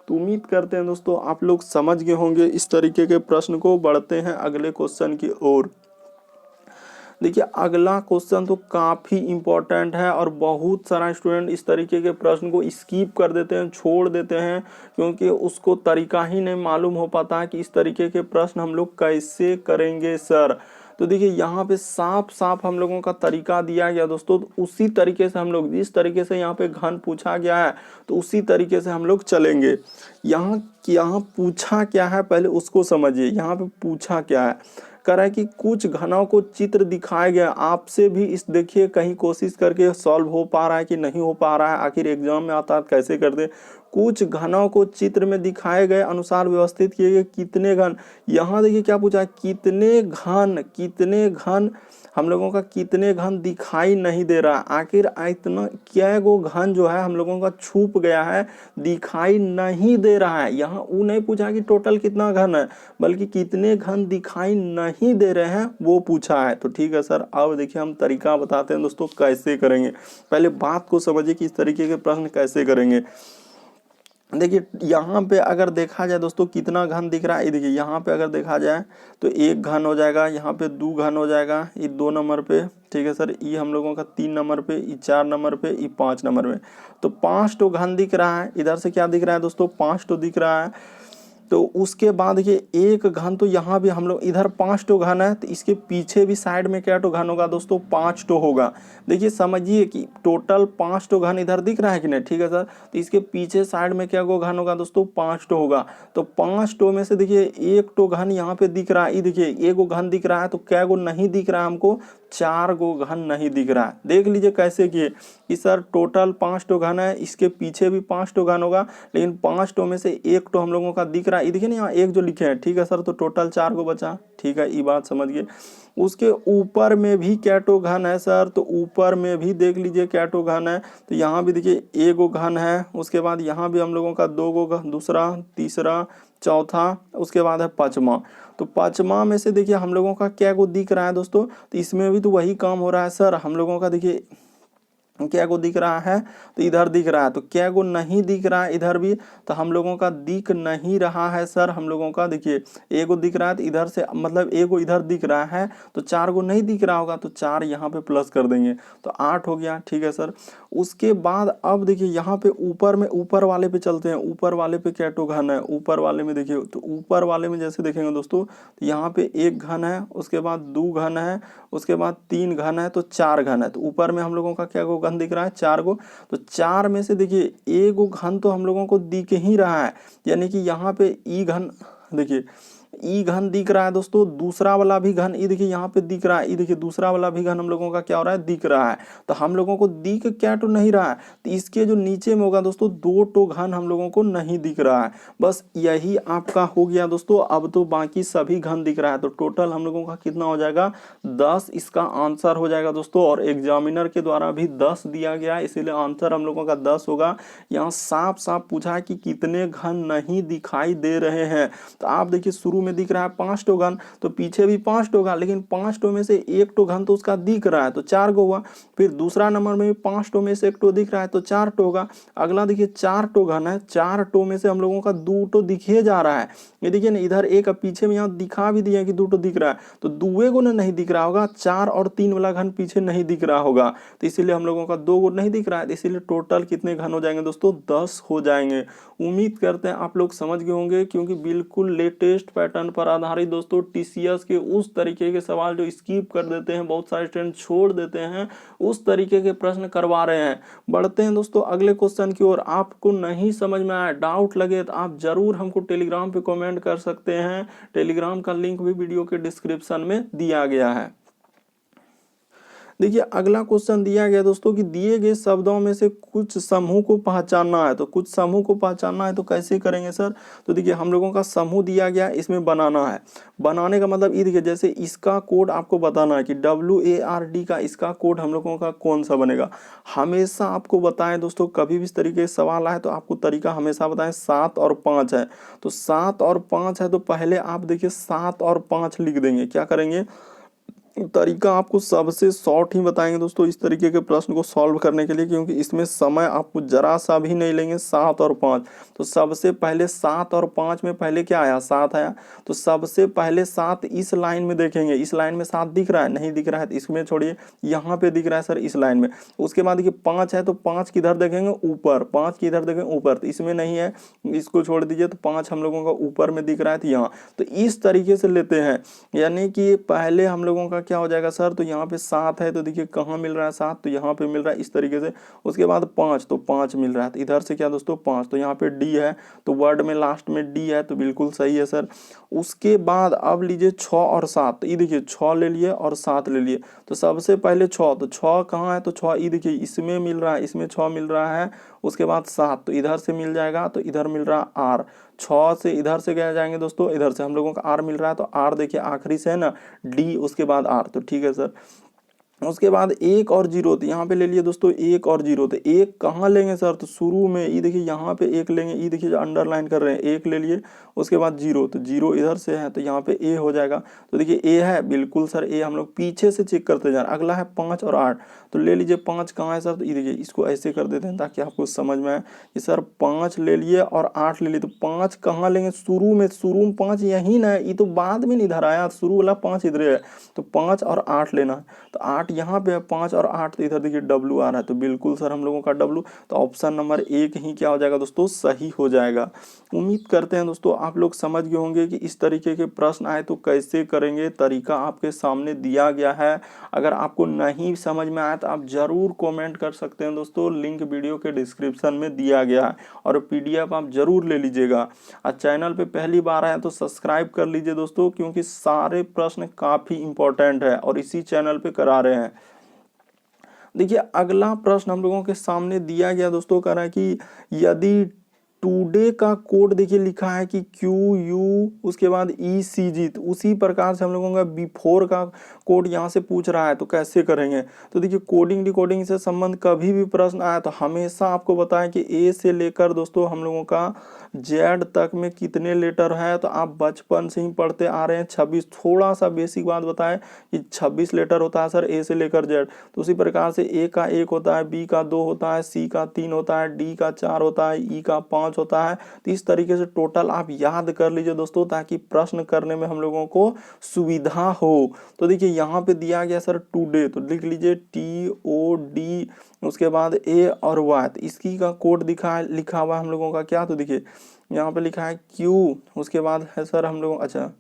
तो उम्मीद करते हैं दोस्तों आप लोग समझ गए होंगे इस तरीके के प्रश्न को। बढ़ते हैं अगले क्वेश्चन की ओर। देखिए अगला क्वेश्चन तो काफ़ी इम्पोर्टेंट है, और बहुत सारा स्टूडेंट इस तरीके के प्रश्न को स्किप कर देते हैं, छोड़ देते हैं, क्योंकि उसको तरीका ही नहीं मालूम हो पाता है कि इस तरीके के प्रश्न हम लोग कैसे करेंगे सर। तो देखिए यहाँ पे साफ साफ हम लोगों का तरीका दिया गया दोस्तों, तो उसी तरीके से हम लोग, जिस तरीके से यहाँ पे घन पूछा गया है तो उसी तरीके से हम लोग चलेंगे। यहाँ पूछा क्या है पहले उसको समझिए। यहाँ पे पूछा क्या है, कह रहा है कि कुछ घनों को चित्र दिखाए गए। आपसे भी इस देखिए कहीं कोशिश करके सॉल्व हो पा रहा है कि नहीं हो पा रहा है, आखिर एग्जाम में आता है कैसे कर दे। कुछ घनों को चित्र में दिखाए गए अनुसार व्यवस्थित किए गए कितने घन। यहाँ देखिए क्या पूछा है, कितने घन हम लोगों का कितने घन दिखाई नहीं दे रहा। आखिर इतना क्या गो घन जो है हम लोगों का छुप गया है, दिखाई नहीं दे रहा है। यहाँ वो नहीं पूछा कि टोटल कितना घन है, बल्कि कितने घन दिखाई नहीं दे रहे हैं वो पूछा है। तो ठीक है सर, अब देखिए हम तरीका बताते हैं दोस्तों कैसे करेंगे। पहले बात को समझिए कि इस तरीके के प्रश्न कैसे करेंगे। देखिए यहाँ पे अगर देखा जाए दोस्तों कितना घन दिख रहा है, ये देखिए यहाँ पे अगर देखा जाए तो एक घन हो जाएगा, यहाँ पे दो घन हो जाएगा, ये 2 नंबर पे, ठीक है सर, ये हम लोगों का 3 नंबर पे, ये 4 नंबर पे, ये 5 नंबर पे। तो 5 तो घन दिख रहा है, इधर से क्या दिख रहा है दोस्तों, 5 तो दिख रहा है। तो उसके बाद देखिए एक घन, तो यहाँ भी हम लोग इधर 5 तो घन है, तो इसके पीछे भी साइड में क्या तो घन होगा दोस्तों, 5 तो होगा। देखिए समझिए कि टोटल 5 तो घन इधर दिख रहा है कि नहीं, ठीक है सर। तो इसके पीछे साइड में क्या घन होगा दोस्तों, 5 तो होगा। तो 5 तो में से देखिए एक तो घन यहाँ पे दिख रहा है, ये देखिए एक घन दिख रहा है, तो क्या नहीं दिख रहा है हमको, 4 घन नहीं दिख रहा है। देख लीजिए कैसे किए कि सर टोटल 5 तो घन है, इसके पीछे भी 5 तो घन होगा, लेकिन 5 तो में से एक तो हम लोगों का दिख रहा है, ये देखिए ना यहाँ एक जो लिखे हैं, ठीक है सर। तो टोटल 4 बचा, ठीक है, ये बात समझ गए। उसके ऊपर में भी क्या तो घन है सर, तो ऊपर में भी देख लीजिए क्या तो घन है। तो यहाँ भी देखिए एक घन है, उसके बाद यहाँ भी हम लोगों का 2 घन, दूसरा, तीसरा, चौथा, उसके बाद है पांचवा। तो पांचवा में से देखिए हम लोगों का क्या दिख रहा है दोस्तों, तो इसमें भी तो वही काम हो रहा है सर। हम लोगों का देखिए क्या दिख रहा है, तो इधर दिख रहा है, तो क्या नहीं दिख रहा है इधर भी, तो हम लोगों का दिख नहीं रहा है सर। हम लोगों का देखिए एक दिख रहा है, तो इधर से मतलब एक इधर दिख रहा है, तो 4 नहीं दिख रहा होगा, तो 4 यहाँ पे प्लस कर देंगे, तो 8 हो गया, ठीक है सर। उसके बाद अब देखिए यहाँ पे ऊपर में, ऊपर वाले पे चलते हैं। ऊपर वाले पे क्या तो घन है, ऊपर वाले में देखिए, तो ऊपर वाले में जैसे देखेंगे दोस्तों, तो यहाँ पे एक घन है, उसके बाद 2 घन है, उसके बाद 3 घन है, तो 4 घन है। तो ऊपर में हम लोगों का क्या घन दिख रहा है, 4 तो 4 में से देखिए एक घन तो हम लोगों को दिख ही रहा है, यानी कि यहाँ पे ई घन, देखिए ई घन दिख रहा है दोस्तों। दूसरा वाला भी घन ये देखिए यहाँ पे दिख रहा है, ये देखिए दूसरा वाला भी घन हम लोगों का क्या हो रहा है, दिख रहा है। तो हम लोगों को दिख क्या तो नहीं रहा है, तो इसके जो नीचे में होगा दोस्तों 2 तो घन हम लोगों को नहीं दिख रहा है। बस यही आपका हो गया दोस्तों। अब तो बाकी सभी घन दिख रहा है, तो टोटल हम लोगों का कितना हो जाएगा, 10 इसका आंसर हो जाएगा दोस्तों। और एग्जामिनर के द्वारा भी 10 दिया गया है, इसीलिए आंसर हम लोगों का 10 होगा। यहाँ साफ साफ पूछा है कि कितने घन नहीं दिखाई दे रहे हैं। तो आप देखिए शुरू में दिख रहा है 5 तो घन, तो पीछे भी 5 तो घन, लेकिन 5 तो में से एक तो घन तो उसका दिख रहा है, तो 4 हुआ। फिर दूसरा नंबर में भी 5 तो में से एक तो दिख रहा है, तो 4 तो होगा। अगला देखिए 4 तो घन है, 4 तो में से हम लोगों का 2 तो दिखे जा रहा है। ये देखिए ना इधर एक, पीछे में यहाँ दिखा भी दिया कि 2 तो दिख रहा है, तो 2 को नहीं दिख रहा होगा, 4 और 3 वाला घन पीछे नहीं दिख रहा होगा, तो इसीलिए हम लोगों का 2 नहीं दिख रहा है। इसीलिए टोटल कितने घन हो जाएंगे दोस्तों, 10 हो जाएंगे। उम्मीद करते हैं आप लोग समझ गए होंगे, क्योंकि बिल्कुल लेटेस्ट पैटर्न पर आधारित दोस्तों टीसीएस के उस तरीके के सवाल जो स्किप कर देते हैं, बहुत सारे स्टूडेंट छोड़ देते हैं, उस तरीके के प्रश्न करवा रहे हैं। बढ़ते हैं दोस्तों अगले क्वेश्चन की ओर। आपको नहीं समझ में आया, डाउट लगे, तो आप जरूर हमको टेलीग्राम पे कमेंट कर सकते हैं। टेलीग्राम का लिंक भी वीडियो के डिस्क्रिप्शन में दिया गया है। देखिए अगला क्वेश्चन दिया गया दोस्तों कि दिए गए शब्दों में से कुछ समूह को पहचानना है। तो कुछ समूह को पहचानना है, तो कैसे करेंगे सर, तो देखिए हम लोगों का समूह दिया गया, इसमें बनाना है। बनाने का मतलब ये देखिए, जैसे इसका कोड आपको बताना है कि WARD का इसका कोड हम लोगों का कौन सा बनेगा। हमेशा आपको बताएं दोस्तों, कभी भी इस तरीके से सवाल आए तो आपको तरीका हमेशा बताएं। 7 और 5 है, तो 7 और 5 है, तो पहले आप देखिए 7 और 5 लिख देंगे। क्या करेंगे, तरीका आपको सबसे शॉर्ट ही बताएंगे दोस्तों इस तरीके के प्रश्न को सॉल्व करने के लिए, क्योंकि इसमें समय आपको जरा सा भी नहीं लेंगे। 7 और 5, तो सबसे पहले 7 और 5 में पहले क्या आया, 7 आया, तो सबसे पहले 7 इस लाइन में देखेंगे। इस लाइन में 7 दिख रहा है, नहीं दिख रहा है, तो इसमें छोड़िए, यहाँ पे दिख रहा है सर इस लाइन में। उसके बाद देखिए 5 है, तो 5 किधर देखेंगे, ऊपर, 5 किधर देखेंगे, ऊपर, तो इसमें नहीं है, इसको छोड़ दीजिए। तो 5 हम लोगों का ऊपर में दिख रहा है, तो यहाँ, तो इस तरीके से लेते हैं। यानी कि पहले हम लोगों का क्या हो जाएगा सर, तो यहाँ पे 7 है, तो देखिए कहाँ मिल रहा है 7, तो यहाँ पे मिल रहा है इस तरीके से। उसके बाद 5, तो 5 मिल रहा है, तो इधर से क्या दोस्तों 5, तो यहाँ पे डी है, तो वर्ड में लास्ट में डी है, तो बिल्कुल सही है सर। उसके बाद अब लीजिए 6 और 7, तो ये देखिए 6 ले लिए और 7 ले लिए। तो सबसे पहले 6, तो 6 कहाँ है, तो 6 ये देखिए इसमें मिल रहा है, इसमें 6 मिल रहा है। उसके बाद 7, तो इधर से मिल जाएगा, तो इधर मिल रहा है आर। 6 से इधर से गए जाएंगे दोस्तों, इधर से हम लोगों का आर मिल रहा है, तो आर देखिए आखिरी से है ना डी, उसके बाद आर, तो ठीक है सर। उसके बाद एक और जीरो, तो यहाँ पे ले लिए दोस्तों एक और जीरो, तो एक कहाँ लेंगे सर, तो शुरू में ये देखिए यहाँ पे एक लेंगे, ये देखिए जो अंडरलाइन कर रहे हैं एक ले लिए, उसके बाद जीरो, तो जीरो इधर से है तो यहाँ पे ए हो जाएगा। तो देखिए ए है, बिल्कुल सर ए, हम लोग पीछे से चेक करते जा रहे हैं। अगला है 5 और 8, तो ले लीजिए 5 कहाँ है सर, तो ये देखिए इसको ऐसे कर देते हैं ताकि आपको समझ में आए कि सर 5 ले लिए और 8 ले लिए, तो 5 कहाँ लेंगे, शुरू में 5 यही ना है, ये तो बाद में नहीं इधर आया, शुरू वाला 5 इधर है, तो 5 और 8 लेना है। तो 8 यहाँ पे है, 5 और 8 तो इधर देखिए डब्लू आ रहा है, तो बिल्कुल सर हम लोगों का डब्लू, तो ऑप्शन नंबर एक ही क्या हो जाएगा दोस्तों, सही हो जाएगा। उम्मीद करते हैं दोस्तों आप लोग समझ गए होंगे कि इस तरीके के प्रश्न आए तो कैसे करेंगे, तरीका आपके सामने दिया गया है। अगर आपको नहीं समझ में आया तो आप जरूर कमेंट कर सकते हैं दोस्तों, लिंक वीडियो के डिस्क्रिप्शन में दिया गया है, और पीडीएफ आप जरूर ले लीजिएगा। और चैनल पे पहली बार आए तो सब्सक्राइब कर लीजिए दोस्तों, क्योंकि सारे प्रश्न काफी इंपॉर्टेंट है और इसी चैनल पे करा रहे हैं। देखिए अगला प्रश्न हम लोगों के सामने दिया गया दोस्तों, कह रहा है कि यदि टुडे का कोड देखिए लिखा है कि क्यू यू उसके बाद ई सी जी, तो उसी प्रकार से हम लोगों का बिफोर का कोड यहाँ से पूछ रहा है, तो कैसे करेंगे। तो देखिए कोडिंग डिकोडिंग से संबंध कभी भी प्रश्न आया तो हमेशा आपको बताएं कि ए से लेकर दोस्तों हम लोगों का जेड तक में कितने लेटर है, तो आप बचपन से ही पढ़ते आ रहे हैं 26, थोड़ा सा बेसिक बात बताएं कि 26 लेटर होता है सर ए से लेकर जेड, तो उसी प्रकार से ए का 1 होता है, बी का 2 होता है, सी का 3 होता है, डी का 4 होता है, ई का 5 होता है। तो इस तरीके से टोटल आप याद कर लीजिए दोस्तों, ताकि प्रश्न करने में हम लोगों को सुविधा हो। तो देखिए यहाँ पे दिया गया सर टुडे, तो लिख लीजिए TOD, उसके बाद ए और वाई, तो इसकी का कोड लिखा हुआ है हम लोगों का क्या, तो देखिए यहाँ पे लिखा है क्यू, उसके बाद है सर हम लोग, अच्छा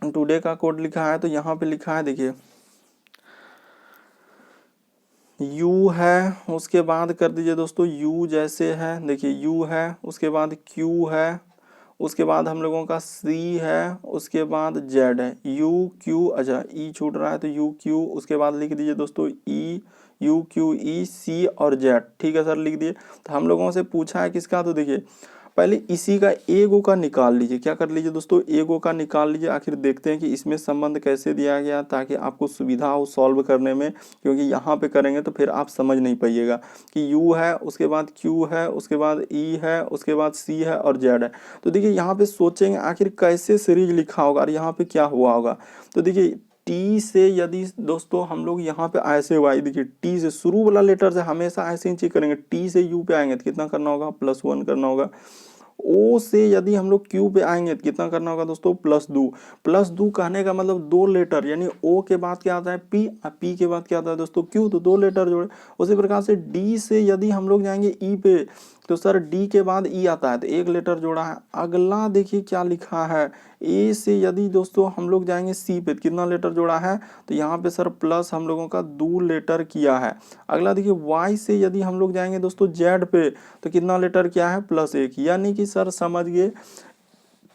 टुडे का कोड लिखा है, तो यहाँ पे लिखा है देखिए U है, उसके बाद कर दीजिए दोस्तों U जैसे है, देखिए U है, उसके बाद Q है, उसके बाद हम लोगों का C है, उसके बाद Z है, U Q, अच्छा E छूट रहा है तो U Q, उसके बाद लिख दीजिए दोस्तों E U Q E C और Z, ठीक है सर लिख दिए। तो हम लोगों से पूछा है किसका, तो देखिए पहले इसी का एगो का निकाल लीजिए, क्या कर लीजिए दोस्तों, एगो का निकाल लीजिए, आखिर देखते हैं कि इसमें संबंध कैसे दिया गया, ताकि आपको सुविधा हो सॉल्व करने में, क्योंकि यहाँ पे करेंगे तो फिर आप समझ नहीं पाइएगा कि U है, उसके बाद Q है, उसके बाद E है, उसके बाद C है और Z है। तो देखिए यहाँ पे सोचेंगे आखिर कैसे सीरीज लिखा होगा और यहाँ पे क्या हुआ होगा। तो देखिए टी से यदि दोस्तों हम लोग यहाँ पे ऐसे हुआ, देखिए टी से शुरू वाला लेटर से हमेशा ऐसे ही चेक करेंगे, टी से यू पे आएंगे तो कितना करना होगा, +1 करना होगा। ओ से यदि हम लोग क्यू पे आएंगे तो कितना करना होगा दोस्तों, +2 कहने का मतलब 2 लेटर, यानी ओ के बाद क्या आता है पी, पी के बाद क्या आता है दोस्तों क्यू, तो 2 लेटर जोड़े। उसी प्रकार से डी से यदि हम लोग जाएंगे ई पे, तो सर डी के बाद ई आता है तो 1 लेटर जोड़ा है। अगला देखिए क्या लिखा है, ए से यदि दोस्तों हम लोग जाएंगे सी पे, कितना लेटर जोड़ा है, तो यहाँ पे सर प्लस हम लोगों का 2 लेटर किया है। अगला देखिए वाई से यदि हम लोग जाएंगे दोस्तों जेड पे, तो कितना लेटर किया है, +1, यानी कि सर समझ गए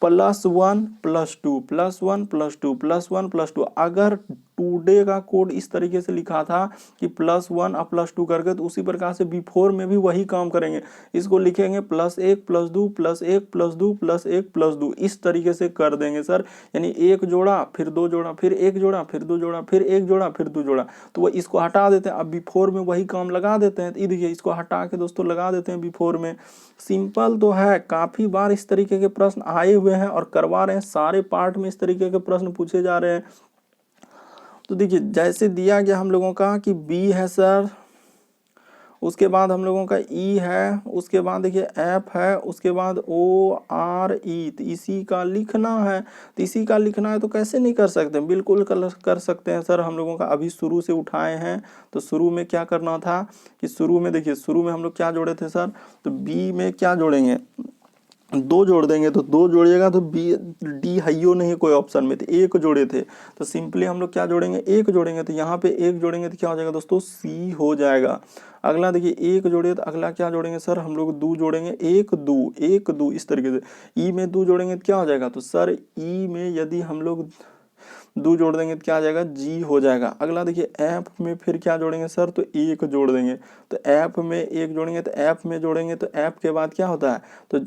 +1 +2 +1 +2 +1 +2। अगर टुडे का कोड इस तरीके से लिखा था कि +1 और +2 करके, तो उसी प्रकार से बिफोर में भी वही काम करेंगे, इसको लिखेंगे +1 +2 +1 +2 +1 +2, इस तरीके से कर देंगे सर। यानी 1 जोड़ा फिर 2 जोड़ा फिर 1 जोड़ा फिर 2 जोड़ा फिर 1 जोड़ा फिर 2 जोड़ा, तो वो इसको हटा देते हैं, अब बिफोर में वही काम लगा देते हैं। तो देखिए इसको हटा के दोस्तों लगा देते हैं बिफोर में। सिंपल तो है, काफी बार इस तरीके के प्रश्न आए हुए हैं और करवा रहे हैं, सारे पार्ट में इस तरीके के प्रश्न पूछे जा रहे हैं। तो देखिए जैसे दिया गया हम लोगों का कि बी है सर, उसके बाद हम लोगों का ई है, उसके बाद देखिए एफ है, उसके बाद ओ आर ई, तो इसी का लिखना है। तो इसी का लिखना है तो कैसे नहीं कर सकते, बिल्कुल कर सकते हैं सर। हम लोगों का अभी शुरू से उठाए हैं, तो शुरू में क्या करना था कि शुरू में देखिए शुरू में हम लोग क्या जोड़े थे सर, तो बी में क्या जोड़ेंगे, 2 जोड़ देंगे, तो 2 जोड़िएगा तो बी डी हइयो नहीं कोई ऑप्शन में, तो 1 जोड़े थे तो सिंपली हम लोग क्या जोड़ेंगे, 1 जोड़ेंगे, तो यहाँ पे 1 जोड़ेंगे तो क्या हो जाएगा दोस्तों, सी हो जाएगा। अगला देखिए 1 जोड़े तो अगला क्या जोड़ेंगे सर, हम लोग 2 जोड़ेंगे, 1 2 1 2 इस तरीके से। ई में 2 जोड़ेंगे तो क्या हो जाएगा, तो सर ई में यदि हम लोग 2 जोड़ देंगे तो क्या आ जाएगा, जी हो जाएगा। अगला देखिए एफ में फिर क्या जोड़ेंगे सर, तो 1 जोड़ देंगे, तो एफ में 1 जोड़ेंगे, तो एफ में जोड़ेंगे तो एफ के बाद क्या होता है, तो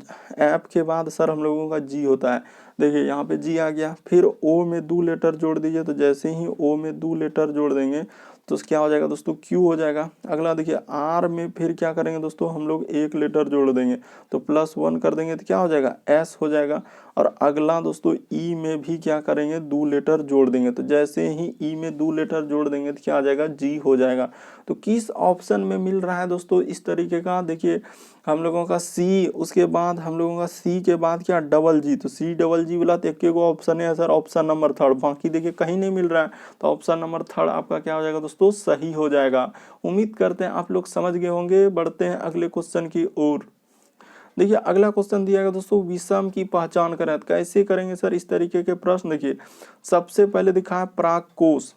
एफ के बाद सर हम लोगों का जी होता है। देखिए यहाँ पे जी आ गया, फिर ओ में 2 लेटर जोड़ दीजिए, तो जैसे ही ओ में 2 लेटर जोड़ देंगे तो क्या हो जाएगा दोस्तों, क्यू हो जाएगा। अगला देखिए आर में फिर क्या करेंगे दोस्तों, हम लोग 1 लेटर जोड़ देंगे तो +1 कर देंगे तो क्या हो जाएगा, एस हो जाएगा। और अगला दोस्तों ई में भी क्या करेंगे, 2 लेटर जोड़ देंगे, तो जैसे ही ई में 2 लेटर जोड़ देंगे तो क्या आ जाएगा, जी हो जाएगा। तो किस ऑप्शन में मिल रहा है दोस्तों इस तरीके का, देखिए हम लोगों का सी, उसके बाद हम लोगों का सी के बाद क्या, डबल जी, तो सी डबल जी वाला तो एक को ऑप्शन है सर, ऑप्शन नंबर 3, बाकी देखिए कहीं नहीं मिल रहा है, तो ऑप्शन नंबर 3 आपका क्या हो जाएगा दोस्तों, सही हो जाएगा। उम्मीद करते हैं आप लोग समझ गए होंगे। बढ़ते हैं अगले क्वेश्चन की ओर। देखिए अगला क्वेश्चन दिया गया दोस्तों, विषम की पहचान करें, तो कैसे करेंगे सर इस तरीके के प्रश्न। देखिए सबसे पहले दिखा है परागकोश,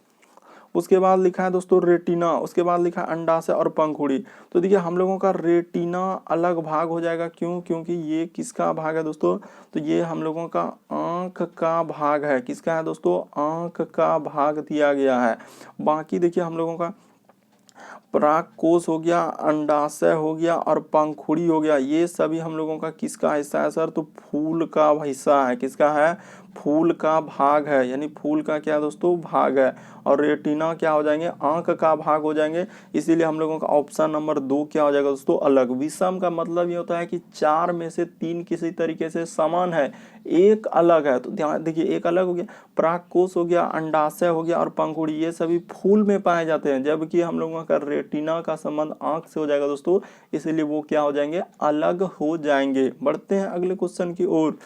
उसके बाद लिखा है दोस्तों रेटिना, उसके बाद लिखा है अंडाशय और पंखुड़ी। तो देखिए हम लोगों का रेटिना अलग भाग हो जाएगा, क्यों, क्योंकि ये किसका भाग है दोस्तों, तो ये हम लोगों का आंख का भाग है। किसका है दोस्तों, आंख का भाग दिया गया है। बाकी देखिए हम लोगों का परागकोश हो गया, अंडाशय हो गया और पंखुड़ी हो गया, ये सभी हम लोगों का किसका हिस्सा है सर, तो फूल का हिस्सा है। किसका है, फूल का भाग है, यानी फूल का क्या दोस्तों, भाग है। और रेटिना क्या हो जाएंगे, आंख का भाग हो जाएंगे। इसीलिए हम लोगों का ऑप्शन नंबर 2 क्या हो जाएगा दोस्तों, अलग। विषम का मतलब ये होता है कि 4 में से 3 किसी तरीके से समान है, एक अलग है। तो ध्यान देखिए, एक अलग हो गया, परागकोश हो गया, अंडाशय हो गया और पंखुड़ी, ये सभी फूल में पाए जाते हैं, जबकि हम लोगों का रेटिना का संबंध आंख से हो जाएगा दोस्तों, इसलिए वो क्या हो जाएंगे, अलग हो जाएंगे। बढ़ते हैं अगले क्वेश्चन की ओर।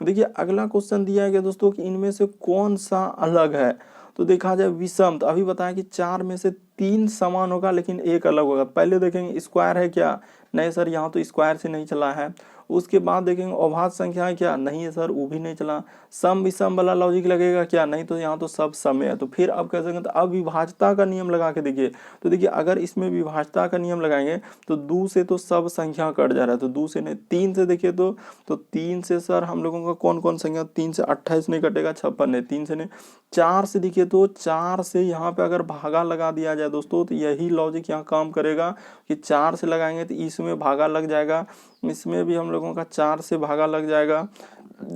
देखिए अगला क्वेश्चन दिया गया दोस्तों कि इनमें से कौन सा अलग है। तो देखा जाए विषम, तो अभी बताया कि 4 में से 3 समान होगा लेकिन एक अलग होगा। पहले देखेंगे स्क्वायर है क्या, नहीं सर यहाँ तो स्क्वायर से नहीं चला है। उसके बाद देखेंगे अभाज्य संख्या है क्या, नहीं है सर वो भी नहीं चला। सम विषम वाला लॉजिक लगेगा क्या, नहीं, तो यहाँ तो सब सम है। तो फिर अब कह सकते हैं, तो अब विभाज्यता का नियम लगा के देखिए। तो देखिए अगर इसमें विभाज्यता का नियम लगाएंगे तो 2 से तो सब संख्या कट जा रहा है, तो 2 से नहीं, 3 से देखिए तो 3 से सर हम लोगों का कौन कौन संख्या, 3 से 28 नहीं कटेगा, 56 नहीं, 3 से नहीं। 4 से देखिए तो 4 से यहाँ पे अगर भागा लगा दिया जाए दोस्तों, तो यही लॉजिक यहाँ काम करेगा कि 4 से लगाएंगे तो इसमें भागा लग जाएगा, इसमें भी हम लोगों का 4 से भागा लग जाएगा,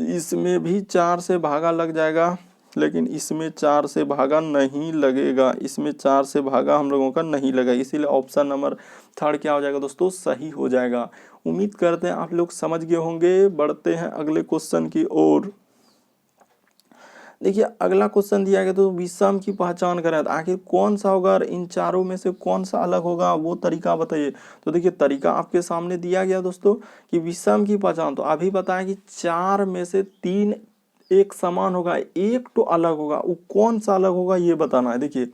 इसमें भी 4 से भागा लग जाएगा, लेकिन इसमें 4 से भागा नहीं लगेगा, इसमें 4 से भागा हम लोगों का नहीं लगेगा। इसीलिए ऑप्शन नंबर 3 क्या हो जाएगा दोस्तों, सही हो जाएगा। उम्मीद करते हैं आप लोग समझ गए होंगे। बढ़ते हैं अगले क्वेश्चन की ओर। देखिए अगला क्वेश्चन दिया गया, तो विषम की पहचान करें, तो आखिर कौन सा होगा और इन चारों में से कौन सा अलग होगा, वो तरीका बताइए। तो देखिए तरीका आपके सामने दिया गया दोस्तों कि विषम की पहचान, तो अभी बताया कि 4 में से 3 एक समान होगा, एक तो अलग होगा, वो कौन सा अलग होगा ये बताना है। देखिए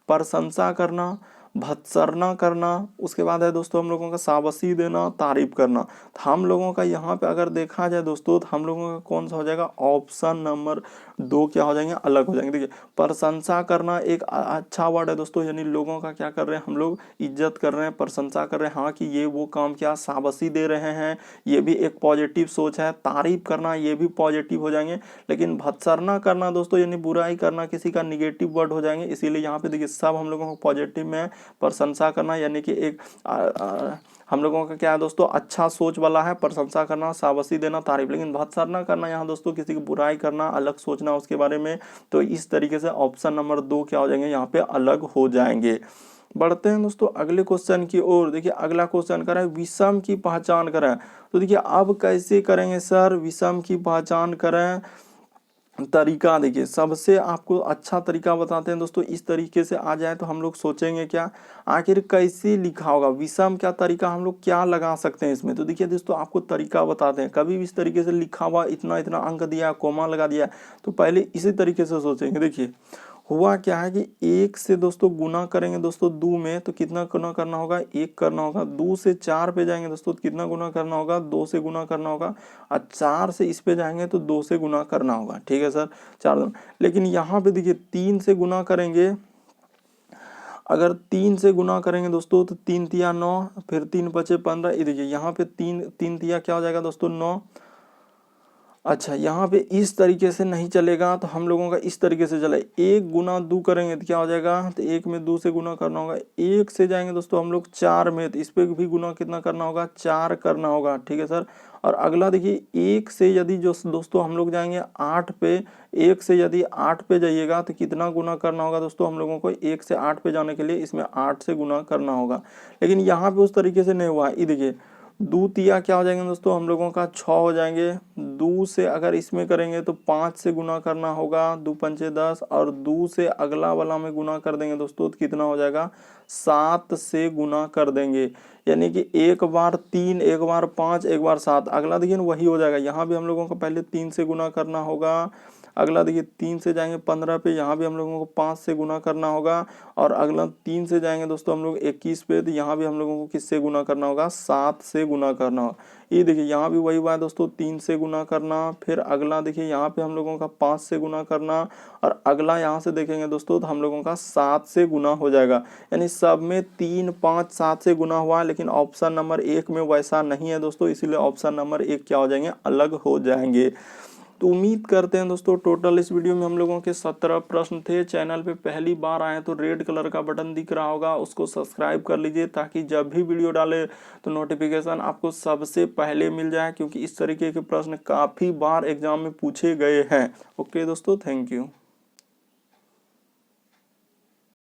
प्रशंसा करना, भत्सरना करना, उसके बाद है दोस्तों हम लोगों का शाबाशी देना, तारीफ करना। तो हम लोगों का यहाँ पे अगर देखा जाए दोस्तों, तो हम लोगों का कौन सा हो जाएगा, ऑप्शन नंबर 2 क्या हो जाएंगे, अलग हो जाएंगे। देखिए प्रशंसा करना एक अच्छा वर्ड है दोस्तों, यानी लोगों का क्या कर रहे हैं, हम लोग इज्जत कर रहे हैं, प्रशंसा कर रहे हैं, हाँ कि ये वो काम किया, शाबाशी दे रहे हैं, ये भी एक पॉजिटिव सोच है। तारीफ करना, ये भी पॉजिटिव हो जाएंगे। लेकिन भत्सरना करना दोस्तों, यानी बुराई करना, किसी का निगेटिव वर्ड हो जाएंगे। इसीलिए यहाँ पे देखिए सब हम लोगों को पॉजिटिव में, प्रशंसा करना यानी कि एक हम लोगों का क्या है दोस्तों, अच्छा सोच वाला है, प्रशंसा करना, शाबाशी देना, तारीफ। लेकिन भत्सरना करना यहाँ दोस्तों किसी की बुराई करना, अलग सोचना उसके बारे में। तो इस तरीके से ऑप्शन नंबर 2 क्या हो जाएंगे, यहाँ पे अलग हो जाएंगे। बढ़ते हैं दोस्तों अगले क्वेश्चन की ओर। देखिए अगला क्वेश्चन करें, विषम की पहचान करें। तो देखिए अब कैसे करेंगे सर, विषम की पहचान करें, तरीका देखिए सबसे आपको अच्छा तरीका बताते हैं दोस्तों। इस तरीके से आ जाए तो हम लोग सोचेंगे क्या, आखिर कैसे लिखा होगा विषम, क्या तरीका हम लोग क्या लगा सकते हैं इसमें। तो देखिए दोस्तों आपको तरीका बताते हैं, कभी भी इस तरीके से लिखा हुआ इतना इतना अंक दिया, कोमा लगा दिया, तो पहले इसी तरीके से सोचेंगे। देखिए हुआ क्या है कि 1 से दोस्तों गुना करेंगे दोस्तों 2 में, तो कितना गुना करना होगा, 1 करना होगा। 2 से 4 पे जाएंगे दोस्तों, तो कितना गुना करना होगा, 2 से गुना करना होगा। और 4 से इस पे जाएंगे तो 2 से गुना करना होगा, ठीक है सर, 4। लेकिन यहाँ पे देखिए 3 से गुना करेंगे, अगर 3 से गुना करेंगे दोस्तों तो 3 तिया 9, फिर 3 बचे 15। ये देखिए यहाँ पे 3 तिया क्या हो जाएगा दोस्तों, 9। अच्छा यहाँ पे इस तरीके से नहीं चलेगा, तो हम लोगों का इस तरीके से चले, 1 गुना 2 करेंगे तो क्या हो जाएगा, तो 1 में 2 से गुना करना होगा। 1 से जाएंगे दोस्तों हम लोग 4 में, तो इस पे भी गुना कितना करना होगा, 4 करना होगा, ठीक है सर। और अगला देखिए 1 से यदि जो दोस्तों हम लोग जाएंगे 8 पे, 1 से यदि 8 पे जाइएगा तो कितना गुना करना होगा दोस्तों हम लोगों को? 1 से 8 पे जाने के लिए इसमें 8 से गुना करना होगा। लेकिन यहाँ पे उस तरीके से नहीं हुआ। ये देखिए दो तिया क्या हो जाएंगे दोस्तों हम लोगों का? 6 हो जाएंगे। 2 से अगर इसमें करेंगे तो 5 से गुना करना होगा, 2 पंचे 10, और 2 से अगला वाला में गुना कर देंगे दोस्तों तो कितना हो जाएगा? 7 से गुना कर देंगे। यानी कि एक बार 3, एक बार 5, एक बार 7। अगला देखिए ना वही हो जाएगा। यहाँ भी हम लोगों को पहले 3 से गुना करना होगा। अगला देखिए 3 से जाएंगे 15 पे, यहाँ भी हम लोगों को 5 से गुना करना होगा। और अगला 3 से जाएंगे दोस्तों हम लोग 21 पे, तो यहाँ भी हम लोगों को किससे गुना करना होगा? 7 से गुना करना होगा। ये देखिए यहाँ भी वही हुआ है दोस्तों, 3 से गुना करना। फिर अगला देखिए यहाँ पे हम लोगों का 5 से गुना करना, और अगला यहाँ से देखेंगे दोस्तों तो हम लोगों का 7 से गुना हो जाएगा। यानी सब में 3, 5, 7 से गुना हुआ, लेकिन ऑप्शन नंबर 1 में वैसा नहीं है दोस्तों, इसीलिए ऑप्शन नंबर 1 क्या हो जाएंगे? अलग हो जाएंगे। तो उम्मीद करते हैं दोस्तों टोटल इस वीडियो में हम लोगों के 17 प्रश्न थे। चैनल पे पहली बार आए तो रेड कलर का बटन दिख रहा होगा, उसको सब्सक्राइब कर लीजिए ताकि जब भी वीडियो डाले तो नोटिफिकेशन आपको सबसे पहले मिल जाए, क्योंकि इस तरीके के प्रश्न काफ़ी बार एग्जाम में पूछे गए हैं। ओके दोस्तों, थैंक यू।